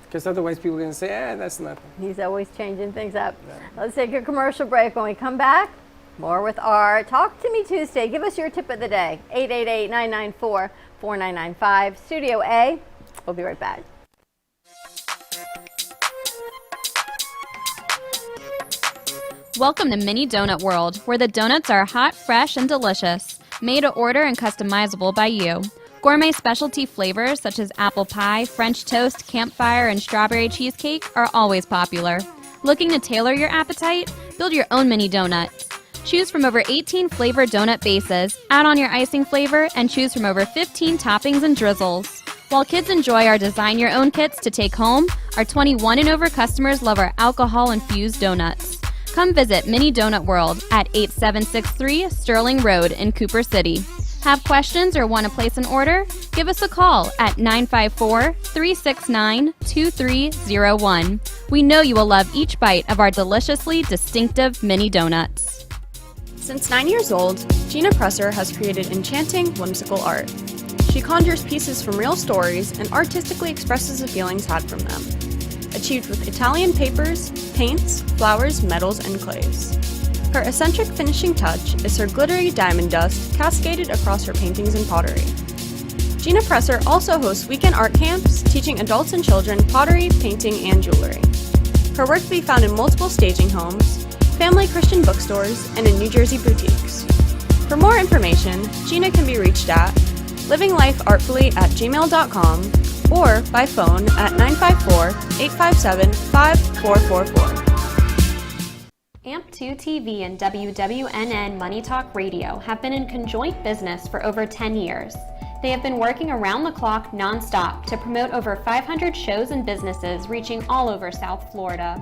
Because otherwise people are going to say, that's nothing. He's always changing things up. Let's take a commercial break. When we come back, more with our Talk to Me Tuesday. Give us your tip of the day. 888-994-4995. Studio A. We'll be right back. Welcome to Mini Donut World, where the donuts are hot, fresh, and delicious. Made to order and customizable by you. Gourmet specialty flavors such as apple pie, French toast, campfire, and strawberry cheesecake are always popular. Looking to tailor your appetite? Build your own mini donut. Choose from over 18 flavored donut bases, add on your icing flavor, and choose from over 15 toppings and drizzles. While kids enjoy our design your own kits to take home, our 21 and over customers love our alcohol-infused donuts. Come visit Mini Donut World at 8763 Sterling Road in Cooper City. Have questions or want to place an order? Give us a call at 954-369-2301. We know you will love each bite of our deliciously distinctive mini donuts. Since 9 years old, Gina Presser has created enchanting, whimsical art. She conjures pieces from real stories and artistically expresses the feelings had from them. Achieved with Italian papers, paints, flowers, metals, and clays. Her eccentric finishing touch is her glittery diamond dust cascaded across her paintings and pottery. Gina Presser also hosts weekend art camps, teaching adults and children pottery, painting, and jewelry. Her work can be found in multiple staging homes, family Christian bookstores, and in New Jersey boutiques. For more information, Gina can be reached at livinglifeartfully@gmail.com or by phone at 954-857-5444. AMP2 TV and WWNN Money Talk Radio have been in conjoint business for over 10 years. They have been working around the clock nonstop to promote over 500 shows and businesses reaching all over South Florida.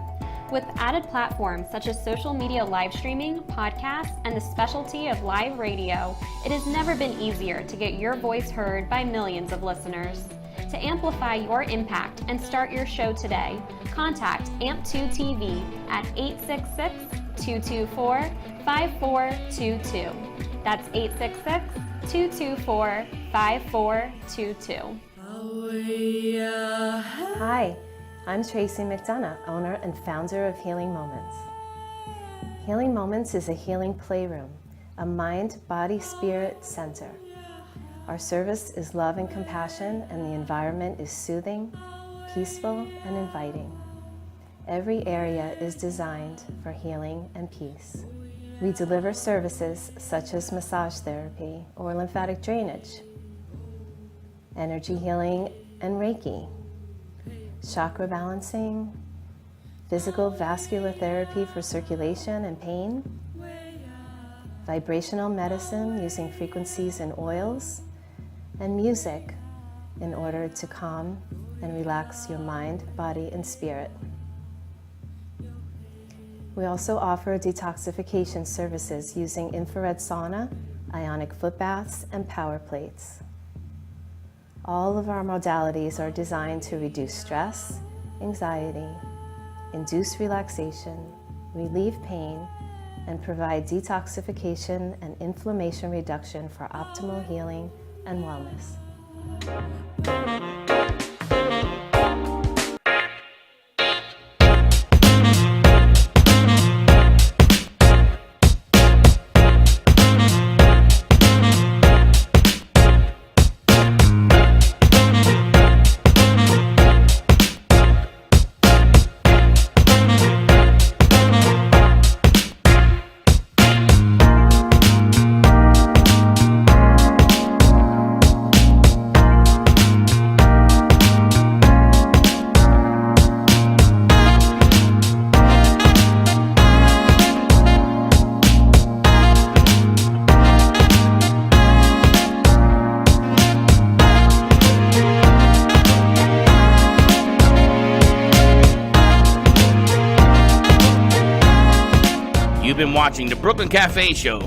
With added platforms such as social media live streaming, podcasts, and the specialty of live radio, it has never been easier to get your voice heard by millions of listeners. To amplify your impact and start your show today, contact AMP2 TV at 866-224-5422. That's 866-224-5422. Hi, I'm Tracy McDonough, owner and founder of Healing Moments. Healing Moments is a healing playroom, a mind, body, spirit center. Our service is love and compassion, and the environment is soothing, peaceful, and inviting. Every area is designed for healing and peace. We deliver services such as massage therapy or lymphatic drainage, energy healing and Reiki, chakra balancing, physical vascular therapy for circulation and pain, vibrational medicine using frequencies and oils, and music in order to calm and relax your mind, body, and spirit. We also offer detoxification services using infrared sauna, ionic foot baths, and power plates. All of our modalities are designed to reduce stress, anxiety, induce relaxation, relieve pain, and provide detoxification and inflammation reduction for optimal healing and wellness. You've been watching the Brooklyn Cafe Show.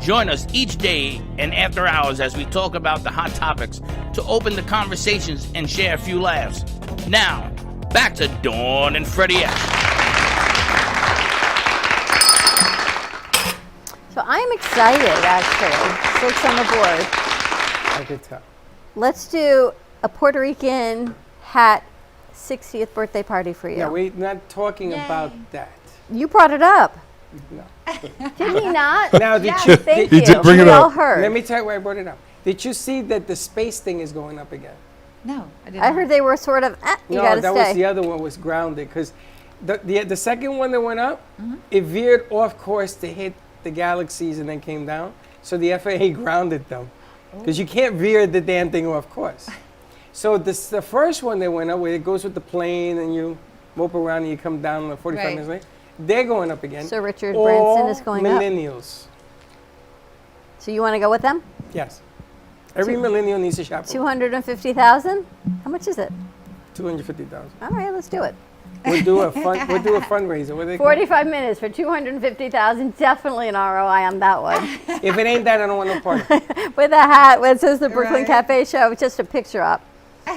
Join us each day and after hours as we talk about the hot topics to open the conversations and share a few laughs. Now, back to Dawn and Freddie S. So I'm excited, actually. Six on the board. I could tell. Let's do a Puerto Rican hat 60th birthday party for you. Yeah, we're not talking about that. You brought it up. No. Did he not? Now, did Yes, you? thank He you. did bring it We all up. heard. Let me tell you why I brought it up. Did you see that the space thing is going up again? No, I didn't. I heard they were sort of, you No, gotta that stay. was the other one was grounded because the second one that went up, it veered off course to hit the galaxies and then came down. So the FAA grounded them because you can't veer the damn thing off course. So the first one that went up, where it goes with the plane and you mope around and you come down like 45 minutes later, they're going up again. So Richard All Branson is going up. millennials. So you want to go with them? Yes. Every millennial needs a chaperone. 250,000? How much is it? 250,000. All right, let's do it. We'll do a fundraiser. What do they call it? 45 minutes for 250,000. Definitely an ROI on that one. If it ain't that, I don't want no party. With a hat where it says the Brooklyn Cafe Show, just a picture up,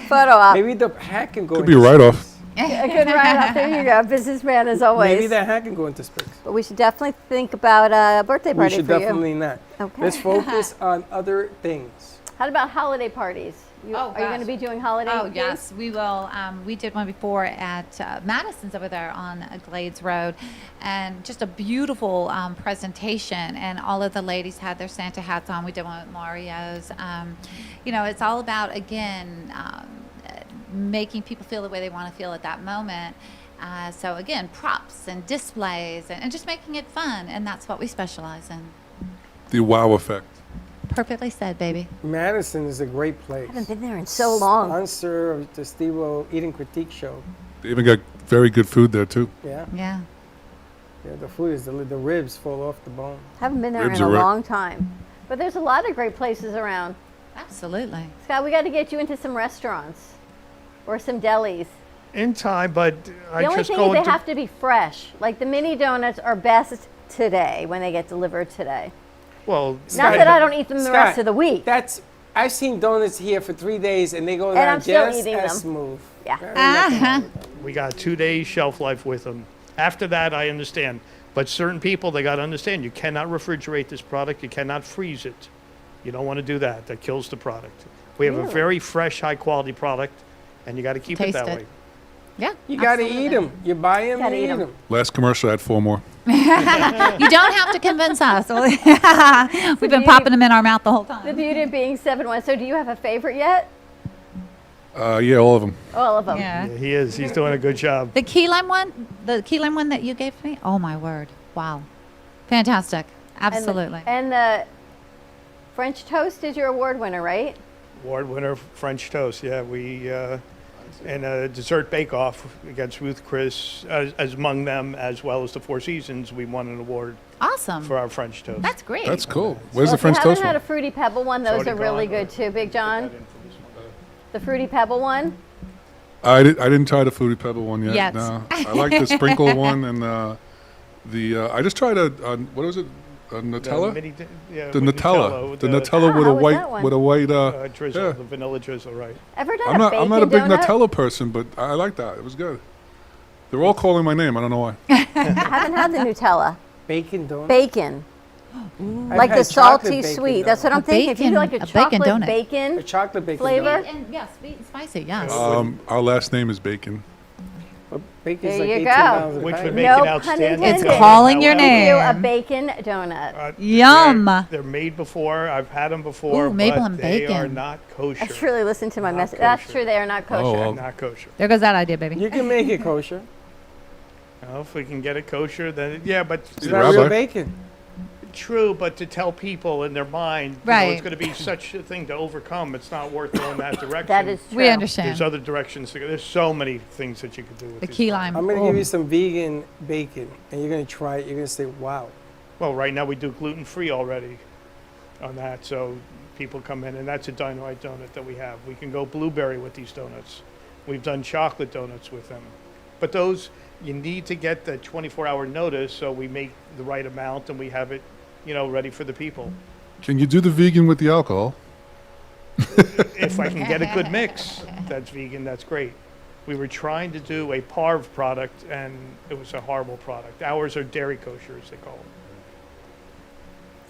photo up. Maybe the hat can go Could into be right space. off. A good write up. There you go. Businessman as always. Maybe that hat can go into space. But we should definitely think about a birthday We party should for you. definitely not. Okay. Let's focus on other things. How about holiday parties? Are you going to be doing holiday? Oh, things? yes, we will. We did one before at Madison's over there on Glades Road, and just a beautiful presentation. And all of the ladies had their Santa hats on. We did one with Mario's. You know, it's all about, again, making people feel the way they want to feel at that moment. So, again, props and displays and just making it fun. And that's what we specialize in. The wow effect. Perfectly said, baby. Madison is a great place. I haven't been there in so long. Sponsor of the Steve-O Eating Critique Show. They even got very good food there too. Yeah. Yeah. Yeah, the food is the ribs fall off the bone. Haven't been there Ribs in a are right. long time. But there's a lot of great places around. Absolutely. Scott, we got to get you into some restaurants or some delis. In time, but I The only just thing go is they into have to be fresh. Like the mini donuts are best today when they get delivered today. well. Not that I don't eat them the rest Scott, of the week. I've seen donuts here for 3 days and they go And down I'm still just eating as them. smooth. Yeah. Very nothing wrong with them. We got 2 days shelf life with them. After that, I understand. But certain people, they got to understand, you cannot refrigerate this product. You cannot freeze it. You don't want to do that. That kills the product. We have a Really? very fresh, high-quality product, and you got to keep it Taste that it. way. Yeah. You got to absolutely. eat them. You buy them Gotta and eat eat 'em. them. Last commercial, I had 4 more. You don't have to convince us. We've been popping them in our mouth the whole The time. beauty of being 7-1. So do you have a favorite yet? Yeah, all of them. All of them. Yeah. Yeah, he is. He's doing a good job. The key lime one that you gave me. Oh my word! Wow, fantastic! Absolutely. And the French toast is your award winner, right? Award winner French toast. Yeah, we in a dessert bake-off against Ruth Chris, as among them, as well as the Four Seasons, we won an award Awesome. for our French toast. That's great. That's cool. Where's Well, the French if you toast haven't had a from? Fruity Pebble one, those already are really gone. good too. Big John, the Fruity Pebble one. I didn't try the Fruity Pebble one yet. Yes. No, I like the sprinkle one and I just tried what was it? A Nutella? The Nutella. The Nutella with a white drizzle, yeah. the vanilla drizzle, right? Ever done I'm not a big donut? Nutella person, but I like that. It was good. They're all calling my name. I don't know why. I haven't had the Nutella. Bacon donut. Bacon. I've Like the had chocolate salty bacon sweet. donut. That's what I'm thinking. If you do like a chocolate donut. bacon A chocolate bacon flavor. donut. And yeah, sweet and spicy. Yes. Our last name is Bacon. But bacon's There like you $18 go. a Which pack. would make No it pun outstanding. intended. It's calling your However, Give you a name. bacon donut. Yum. They're made before. I've had them before. Ooh, maple but and they are bacon. not kosher. That's truly listen to my Not message. That's kosher. true. They are not kosher. Oh, well. Not kosher. There goes that idea, baby. You can make it kosher. Well, if we can get it kosher, then yeah. But It's not real bacon. true, but to tell people in their mind, Right. it's going to be such a thing to overcome. It's not worth going that direction. That is true. We understand. There's other directions to go. There's so many things that you could do with The these key products. lime. I'm going to Oh. give you some vegan bacon, and you're going to try it. You're going to say, wow. Well, right now we do gluten-free already on that, so people come in, and that's a dynamite donut that we have. We can go blueberry with these donuts. We've done chocolate donuts with them. But those, you need to get the 24-hour notice, so we make the right amount and we have it, ready for the people. Can you do the vegan with the alcohol? If I can get a good mix that's vegan, that's great. We were trying to do a parve product, and it was a horrible product. Ours are dairy kosher, as they call them.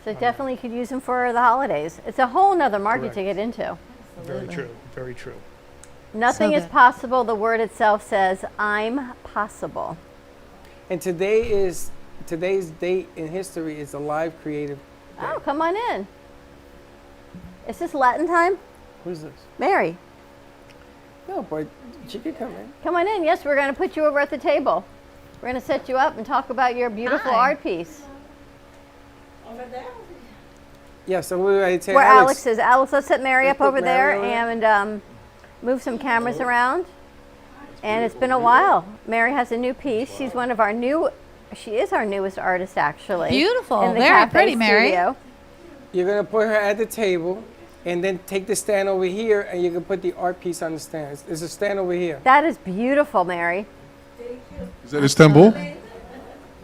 So definitely could use them for the holidays. It's a whole nother market to Correct. get into. Very true, very true. Nothing So is good. possible. The word itself says, I'm possible. And today's date in history is a live creative. Oh, come on in. Is this Latin time? Who's this? Mary, No, but she could come in. come on in. Yes, we're going to put you over at the table. We're going to set you up and talk about your beautiful Hi. art piece. Yeah, so we were Where Alex is. Alex, let's set Mary up Let's put over there Mary over and move some cameras around. And it's been a while. Mary has a new piece. She's one of our she is our newest artist, actually. Beautiful. in the Very cafe pretty, Mary. studio. You're going to put her at the table, and then take the stand over here, and you can put the art piece on the stand. There's a stand over here. That is beautiful, Mary. Is that Istanbul?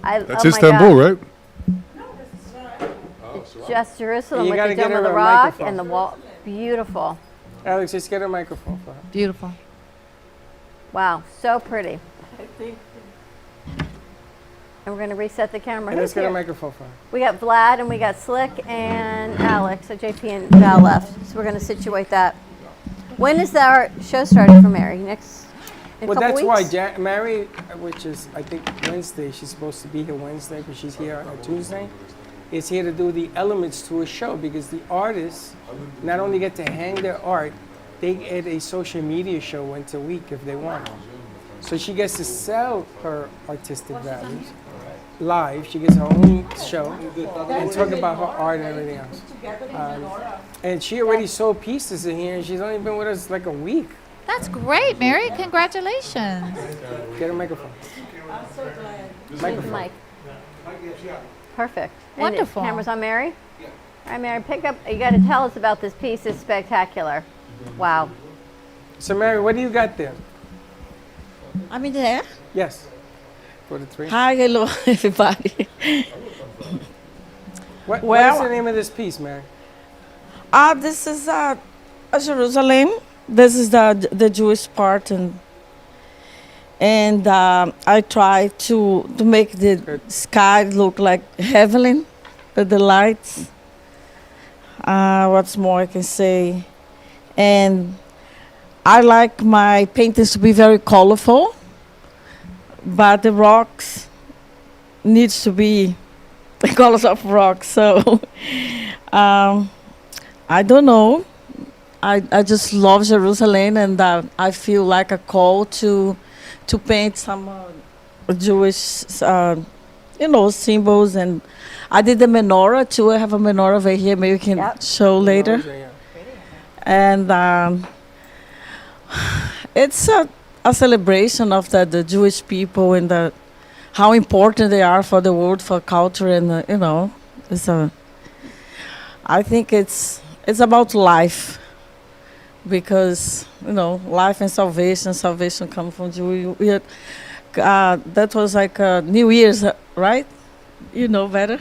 That's That's Istanbul, right? Just Jerusalem You with gotta the get Dome of her the a Rock microphone. and the wall. Beautiful. Alex, just get a microphone for her. Beautiful. Wow, so pretty. And we're going to reset the camera. And let's Who's get a here? microphone for her. We got Vlad and we got Slick and Alex. So JP and Val left. So we're going to situate that. When is our show starting for Mary? Next in a Well, couple that's why weeks? Mary, which is, I think, Wednesday, she's supposed to be here Wednesday, but she's here on Tuesday, is here to do the elements to a show, because the artists not only get to hang their art, they get a social media show once a week if they want. So she gets to sell her artistic values live. She gets her own show and talk about her art and everything else. And she already sold pieces in here, and she's only been with us like a week. That's great, Mary. Congratulations. Get a microphone. Microphone. Mike. Perfect. And Wonderful. Cameras on Mary? All right, Mary, pick up. You got to tell us about this piece. It's spectacular. Wow. So Mary, what do you got there? I'm in there. Yes. For the three. Hi, hello, everybody. What Well- is the name of this piece, Mary? This is Jerusalem. This is the Jewish part, and I try to make the sky look like heavenly, with the lights. What's more I can say, and I like my paintings to be very colorful, but the rocks needs to be the colors of rocks. So I don't know. I just love Jerusalem, and I feel like a call to paint some Jewish, symbols. And I did the menorah too. I have a menorah over here. Maybe we can show later. And it's a celebration of the Jewish people and how important they are for the world, for culture, and I think it's about life. because life and salvation come from Jew. That was like New Year's, right? You know better.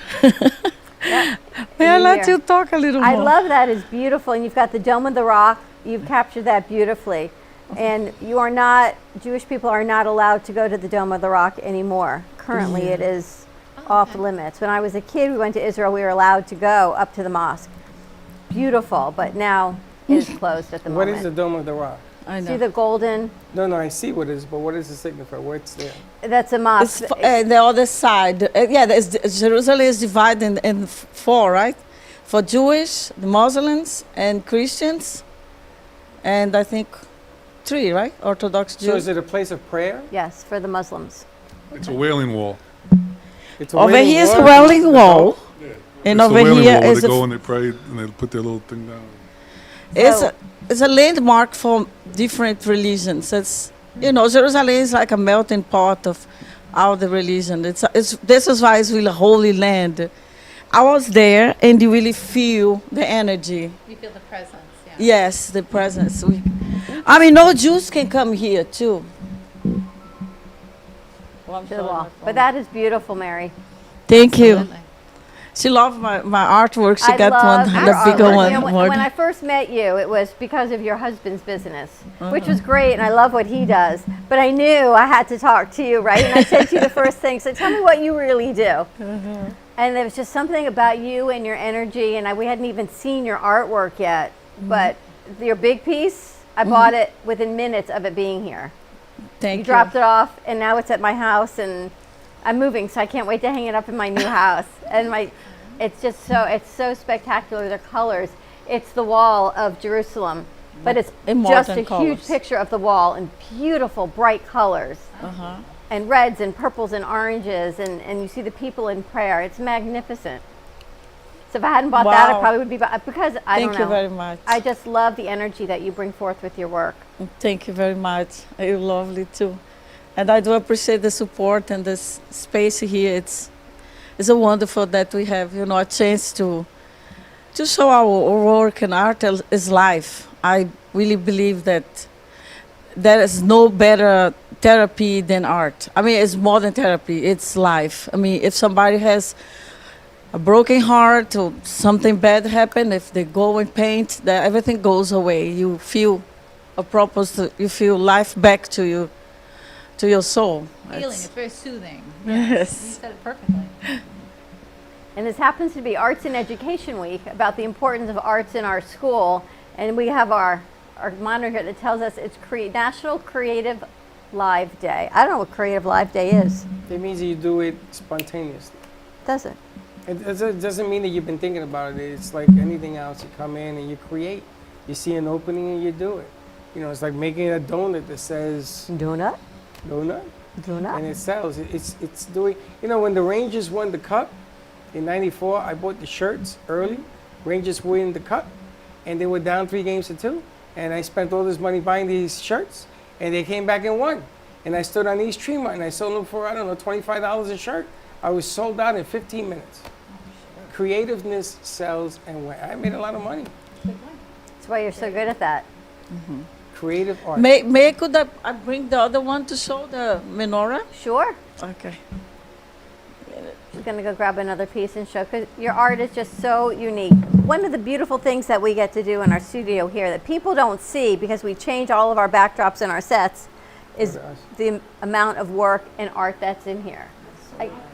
Yeah. May I New let Year. you talk a little I more? love that. It's beautiful. And you've got the Dome of the Rock. You've captured that beautifully. And Jewish people are not allowed to go to the Dome of the Rock anymore. Currently, Yeah. it is off limits. When I was a kid, we went to Israel. We were allowed to go up to the mosque. Beautiful, but now it is closed at the What moment. is the Dome of the Rock? I know. See the golden? No, I see what it is, but what does it signify? What's there? That's a mosque. The other side. Jerusalem is divided in four, right? For Jewish, the Muslims, and Christians, and I think 3, right? Orthodox Jews. So is it a place of prayer? Yes, for the Muslims. It's a Wailing Wall. It's a Over Wailing here is Wall? Wailing Wall, and It's over the Wailing here Wall where is they go and they pray and they put their little thing down. it's a landmark for different religions. It's Jerusalem is like a melting pot of all the religion. This is why it's really a holy land. I was there and you really feel the energy. You feel the presence, yeah. Yes, the presence. No Jews can come here too. To the wall. But that is beautiful, Mary. Thank you. She loved my artwork. She got one, the bigger one. When I first met you, it was because of your husband's business, which was great, and I love what he does. But I knew I had to talk to you, right? And I said to you the first thing, so tell me what you really do. And there was just something about you and your energy, and we hadn't even seen your artwork yet. But your big piece, I bought it within minutes of it being here. Thank you. You dropped it off, and now it's at my house, and I'm moving, so I can't wait to hang it up in my new house. And it's so spectacular, the colors. It's the wall of Jerusalem, but it's just a huge picture of the wall in beautiful, bright colors. And reds and purples and oranges, and you see the people in prayer. It's magnificent. So if I hadn't bought that, I probably would be, because I don't know. Thank you very much. I just love the energy that you bring forth with your work. Thank you very much. You're lovely too. And I do appreciate the support and this space here. It's a wonderful that we have, a chance to show our work, and art is life. I really believe that there is no better therapy than art. It's more than therapy, it's life. If somebody has a broken heart or something bad happened, if they go and paint, everything goes away. You feel a purpose, you feel life back to you, to your soul. Healing, it's very soothing. Yes. You said it perfectly. And this happens to be Arts and Education Week, about the importance of arts in our school. And we have our monitor here that tells us it's National Creative Live Day. I don't know what Creative Live Day is. It means you do it spontaneously. Does it? It doesn't mean that you've been thinking about it. It's like anything else. You come in and you create. You see an opening and you do it. It's like making a donut that says... Donut? Donut. Donut. And it sells. It's doing... when the Rangers won the Cup in '94, I bought the shirts early. Rangers win the Cup. And they were down 3-2. And I spent all this money buying these shirts. And they came back and won. And I stood on East Tremont and I sold them for, $25 a shirt. I was sold out in 15 minutes. Creativeness sells, and I made a lot of money. That's why you're so good at that. Creative art. Could I bring the other one to show the menorah? Sure. Okay. She's going to go grab another piece and show, because your art is just so unique. One of the beautiful things that we get to do in our studio here that people don't see, because we change all of our backdrops and our sets, is the amount of work and art that's in here.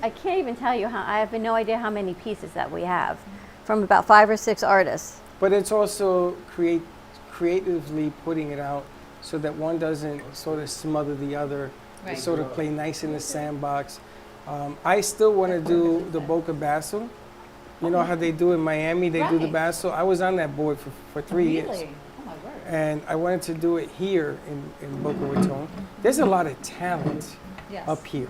I can't even tell you I have no idea how many pieces that we have from about 5 or 6 artists. But it's also creatively putting it out so that one doesn't sort of smother the other. They sort of play nice in the sandbox. I still want to do the Boca Basel. You know how they do in Miami, they do the Basel. I was on that board for 3 years. Oh, my word. And I wanted to do it here in Boca Raton. There's a lot of talent up here.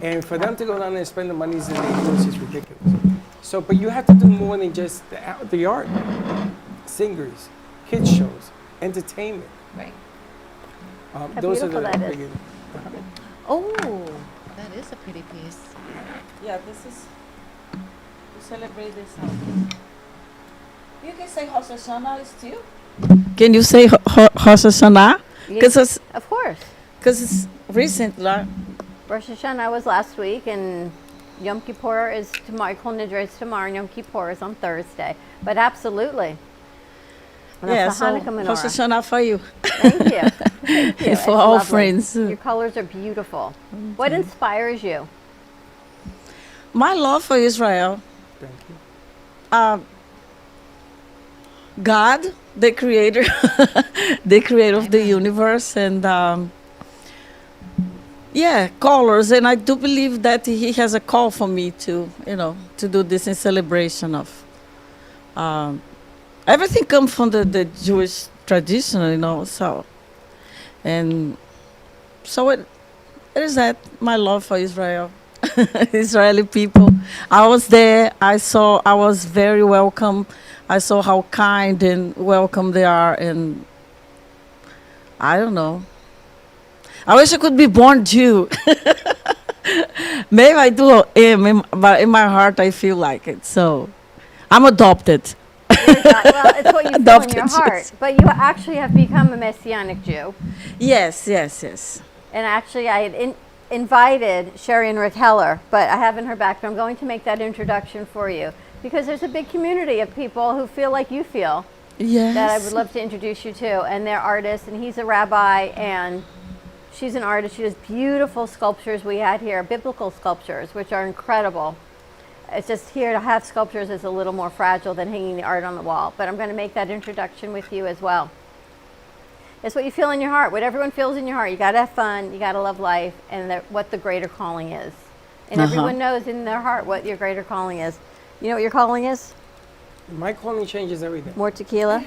And for them to go down there and spend the monies that they do is just ridiculous. So, but you have to do more than just the art. Singers, kids shows, entertainment. Right. Those are the beautiful that big. is. Oh, that is a pretty piece. Yeah, this is to celebrate this house. You can say Rosh Hashanah still. can you say Rosh Hashanah? Yes, of course. Because it's recent, right? Rosh Hashanah was last week, and Yom Kippur is tomorrow. Kol Nidre is tomorrow, and Yom Kippur is on Thursday. But absolutely. And Yeah, that's the so Hanukkah menorah. Rosh Hashanah for you. Thank you. Thank you. And It's for all lovely. friends. Your colors are beautiful. What inspires you? My love for Israel. Thank you. God, the creator, the creator of the universe, and colors. And I do believe that he has a call for me to, to do this in celebration of. Everything comes from the Jewish tradition, so. And so it is that, my love for Israel, Israeli people. I was there, I was very welcome. I saw how kind and welcome they are, and I don't know. I wish I could be born Jew. Maybe I do, but in my heart I feel like it. So I'm adopted. Well, it's what you feel in Adopted your Jews. heart. But you actually have become a Messianic Jew. Yes. And actually, I had invited Sherry and Rick Heller, but I haven't heard back. But I'm going to make that introduction for you because there's a big community of people who feel like you feel. Yes. That I would love to introduce you to. And they're artists, and he's a rabbi, and she's an artist. She does beautiful sculptures we had here, biblical sculptures, which are incredible. It's just here to have sculptures is a little more fragile than hanging the art on the wall. But I'm going to make that introduction with you as well. It's what you feel in your heart, what everyone feels in your heart. You got to have fun, you got to love life, and what the greater calling is. And everyone knows in their heart what your greater calling is. You know what your calling is? My calling changes everything. More tequila?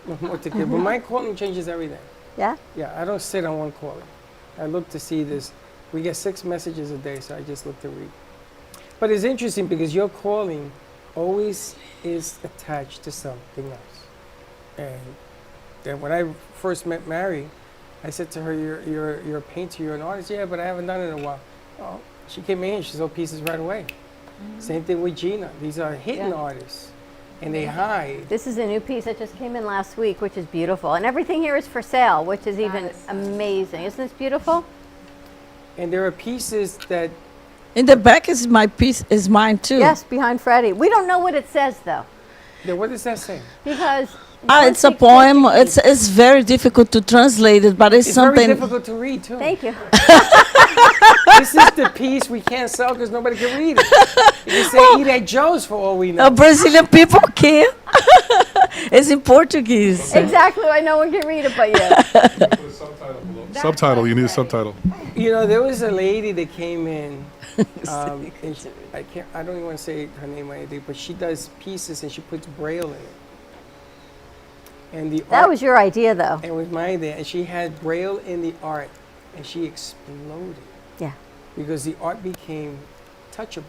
More tequila. But my calling changes everything. Yeah? Yeah, I don't sit on one calling. I look to see this. We get 6 messages a day, so I just look to read. But it's interesting because your calling always is attached to something else. And when I first met Mary, I said to her, you're a painter, you're an artist. Yeah, but I haven't done it in a while. Oh, she came in, she saw pieces right away. Same thing with Gina. These are hidden artists, and they hide. This is a new piece that just came in last week, which is beautiful. And everything here is for sale, which is even amazing. Isn't this beautiful? And there are pieces that... In the back is my piece, is mine too. Yes, behind Freddie. We don't know what it says, though. Yeah, what does that say? Because... it's a poem. It's very difficult to translate it, but it's something... very difficult to read, too. Thank you. This is the piece we can't sell because nobody can read it. You can say eat at Joe's for all we know. Brazilian people can. It's in Portuguese. Exactly. I no one can read it but you. Subtitle. You need a subtitle. You know, there was a lady that came in. And I don't even want to say her name or anything, but she does pieces and she puts Braille in it. And that was your idea, though. It was my idea, and she had Braille in the art, and she exploded. Yeah. Because the art became touchable.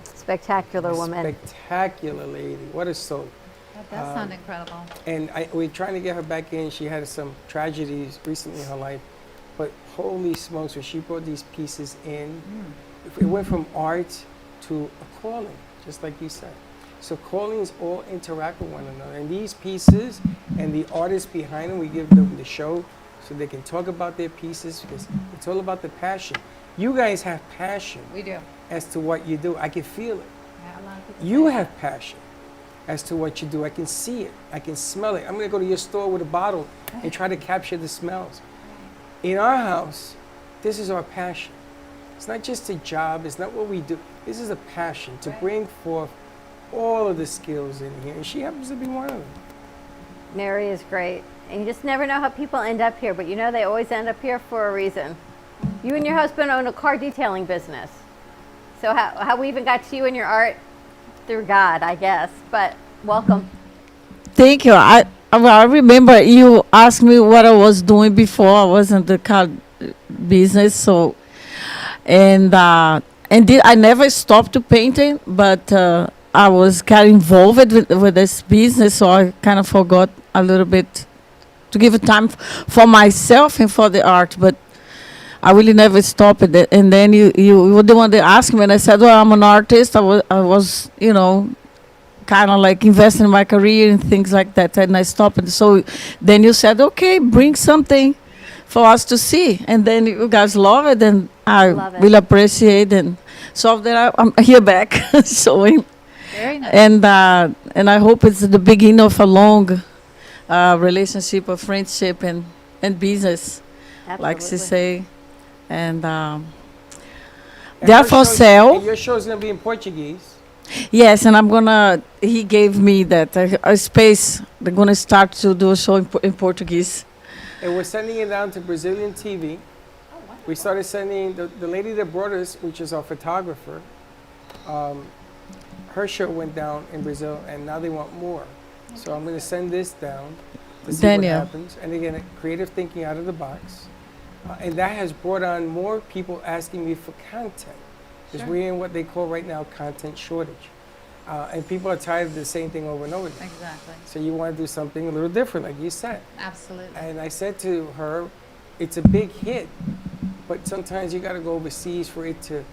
Spectacular woman. Spectacular lady. What a soul. That does sound incredible. And we're trying to get her back in. She had some tragedies recently in her life. But holy smokes, when she brought these pieces in, it went from art to a calling, just like you said. So callings all interact with one another. And these pieces and the artists behind them, we give them the show so they can talk about their pieces because it's all about the passion. You guys have passion. We do. As to what you do. I can feel it. Yeah, a lot of people You say have passion as to what you do. I can see it. I can smell it. I'm going to go to your store with a bottle and try to capture the smells. In our house, this is our passion. It's not just a job. It's not what we do. This is a passion to bring forth all of the skills in here. And she happens to be one of them. Mary is great. And you just never know how people end up here, but you know they always end up here for a reason. You and your husband own a car detailing business. So how we even got to you and your art? Through God, I guess. But welcome. Thank you. I remember you asked me what I was doing before. I was in the car business, so I never stopped to painting, but I was kind of involved with this business, so I kind of forgot a little bit to give a time for myself and for the art, but I really never stopped it. And then you were the one that asked me, and I said, well, I'm an artist. I was kind kind of like investing in my career and things like that. And I stopped. And so then you said, okay, bring something for us to see. And then you guys love it, and I Love it. will appreciate. And so that I'm here back showing. Very nice. And I hope it's the beginning of a long relationship, of friendship and business, like she say. And they are for sale. And your show's going to be in Portuguese. Yes, and he gave me that a space. They're going to start to do a show in Portuguese. And we're sending it down to Brazilian TV. We started sending the lady that brought us, which is our photographer. Her show went down in Brazil, and now they want more. So I'm going to send this down to see what happens. And again, creative thinking out of the box. And that has brought on more people asking me for content. Because we're in what they call right now content shortage. And people are tired of the same thing over and over again. Exactly. So you want to do something a little different, like you said. Absolutely. And I said to her, it's a big hit, but sometimes you got to go overseas for it to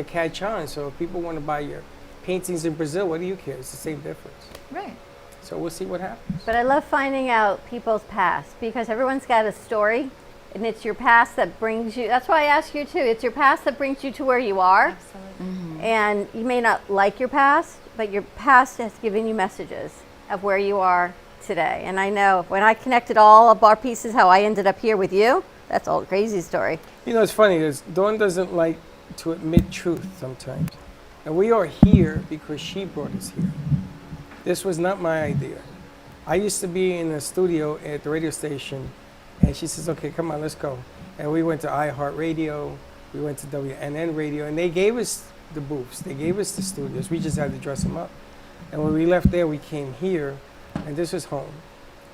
catch on. So if people want to buy your paintings in Brazil, what do you care? It's the same difference. Right. So we'll see what happens. But I love finding out people's past, because everyone's got a story, and it's your past that brings you. That's why I ask you too. It's your past that brings you to where you are. Absolutely. And you may not like your past, but your past has given you messages of where you are today. And I know when I connected all of our pieces, how I ended up here with you, that's all a crazy story. You know, it's funny, is Dawn doesn't like to admit truth sometimes. And we are here because she brought us here. This was not my idea. I used to be in a studio at the radio station, and she says, okay, come on, let's go. And we went to iHeartRadio, we went to WNN Radio, and they gave us the booths, they gave us the studios. We just had to dress them up. And when we left there, we came here, and this was home.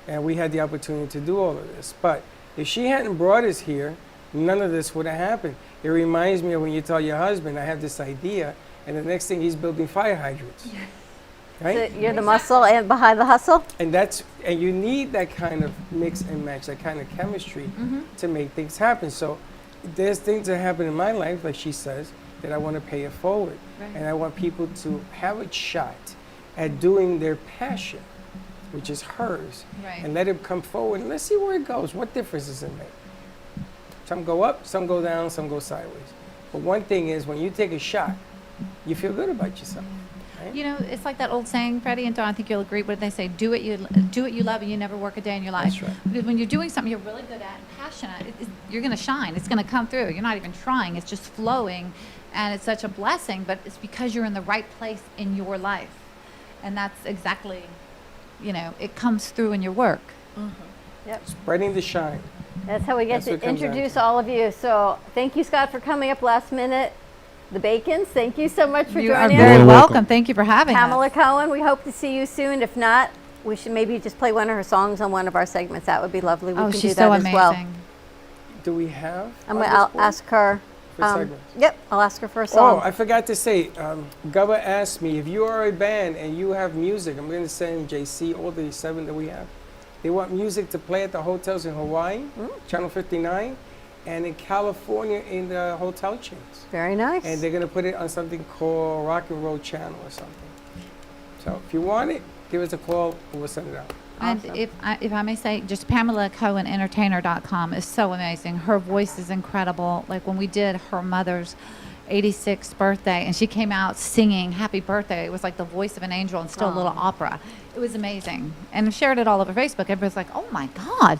And we had the opportunity to do all of this. But if she hadn't brought us here, none of this would have happened. It reminds me of when you tell your husband, I have this idea, and the next thing he's building fire hydrants. Right? So you're the muscle and behind the hustle? And you need that kind of mix and match, that kind of chemistry to make things happen. So there's things that happen in my life, like she says, that I want to pay it forward. Right. And I want people to have a shot at doing their passion, which is hers, Right. and let it come forward. And let's see where it goes. What difference does it make? Some go up, some go down, some go sideways. But one thing is, when you take a shot, you feel good about yourself. Right? You know, it's like that old saying, Freddie and Dawn, I think you'll agree with. They say, do what you love, and you never work a day in your life. That's right. Because when you're doing something you're really good at and passionate, you're going to shine. It's going to come through. You're not even trying. It's just flowing, and it's such a blessing. But it's because you're in the right place in your life, and that's exactly, you know, it comes through in your work. Yep. Spreading the shine. That's how we get That's what it to comes down introduce to. all of you. So thank you, Scott, for coming up last minute. The Bacons, thank you so much for You are joining very us. welcome. Thank you for having Pamela us. Cohen, we hope to see you soon. If not, we should maybe just play one of her songs on one of our segments. That would be lovely. We Oh, can she's do so that as well. amazing. Do we have? I'll ask her. For segments? Yep, I'll ask her for a song. Oh, I forgot to say, Gubba asked me, if you are a band and you have music, I'm going to send JC all the 7 that we have. They want music to play at the hotels in Hawaii, Channel 59, and in California in the hotel chains. Very nice. And they're going to put it on something called Rock and Roll Channel or something. So if you want it, give us a call and we'll send it out. And if I may say, just PamelaCohenEntertainer.com is so amazing. Her voice is incredible. Like when we did her mother's 86th birthday, and she came out singing "Happy Birthday." It was like the voice of an angel and still a little opera. It was amazing, and shared it all over Facebook. Everybody's like, "Oh my God,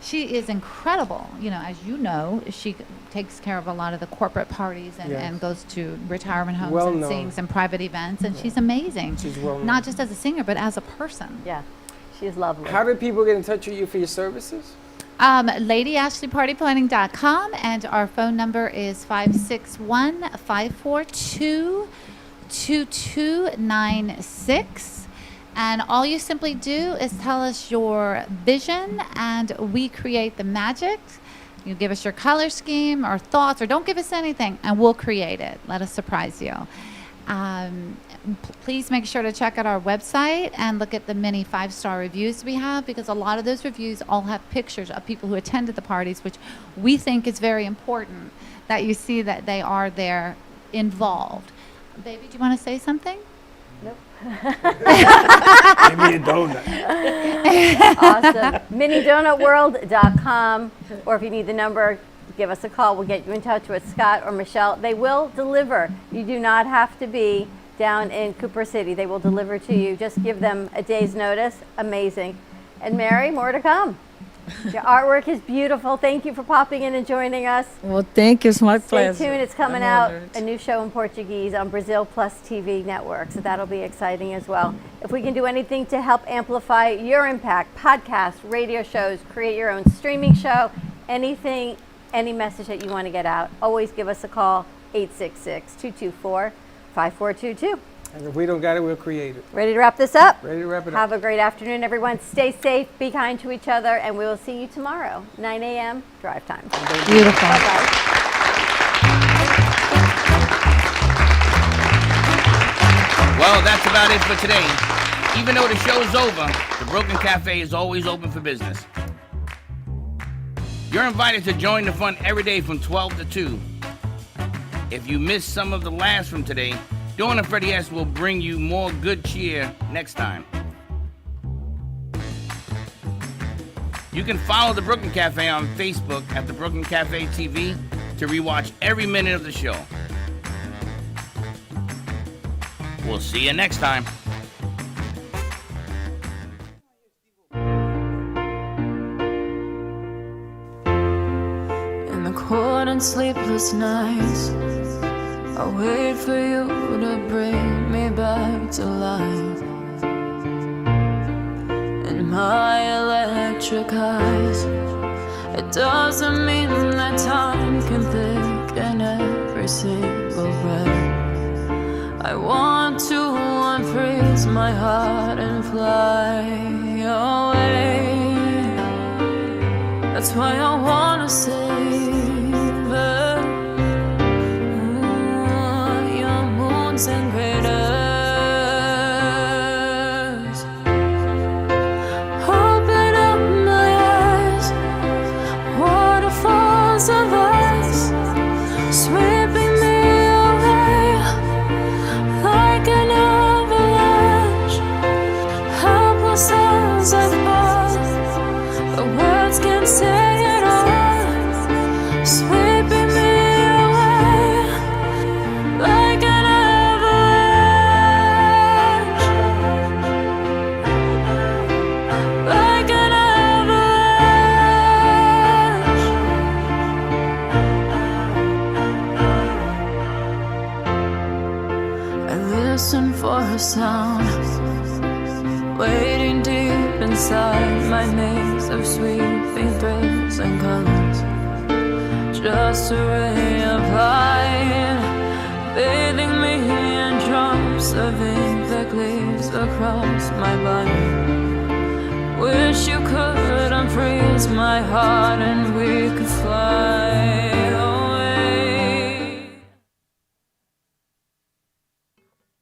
she is incredible." You know, as you know, she takes care of a lot of the corporate parties and goes to retirement homes Well and known. sings in private events, and she's amazing. She's well known. Not just as a singer, but as a person. Yeah, she's lovely. How do people get in touch with you for your services? LadyAshleyPartyPlanning.com, and our phone number is 561-542-2296. And all you simply do is tell us your vision, and we create the magic. You give us your color scheme or thoughts, or don't give us anything, and we'll create it. Let us surprise you. Please make sure to check out our website and look at the many 5-star reviews we have, because a lot of those reviews all have pictures of people who attended the parties, which we think is very important that you see that they are there involved. Baby, do you want to say something? Nope. Give me a donut. Awesome. MiniDonutWorld.com, or if you need the number, give us a call. We'll get you in touch with Scott or Michelle. They will deliver. You do not have to be down in Cooper City. They will deliver to you. Just give them a day's notice. Amazing. And Mary, more to come. Your artwork is beautiful. Thank you for popping in and joining us. Well, thank you. It's my pleasure. Stay tuned. It's coming I'm out, honored. a new show in Portuguese on Brazil Plus TV network. So that'll be exciting as well. If we can do anything to help amplify your impact, podcasts, radio shows, create your own streaming show, anything, any message that you want to get out, always give us a call, 866-224-5422. And if we don't got it, we'll create it. Ready to wrap this up? Ready to wrap it up. Have a great afternoon, everyone. Stay safe, be kind to each other, and we will see you tomorrow, 9 a.m. drive time. Beautiful. Bye-bye. Well, that's about it for today. Even though the show's over, the Broken Cafe is always open for business. You're invited to join the fun every day from 12 to 2. If you missed some of the laughs from today, Dawn and Freddie S. will bring you more good cheer next time. You can follow the Brooklyn Cafe on Facebook at the Brooklyn Cafe TV to rewatch every minute of the show. We'll see you next time. In the cold and sleepless nights, I wait for you to bring me back to life. In my electric eyes, it doesn't mean that time can thicken every single breath. I want to unfreeze my heart and fly away. That's why I wanna save it. And craters, open up my eyes, waterfalls of ice, sweeping me away like an avalanche. Helpless as I fall, the words can't say it all, sweeping me away like an for a sound, waiting deep inside my maze of sweeping thrills and colors. Just a ray of light, bathing me in drops of ink that glaze across my body. Wish you could unfreeze my heart and we could fly.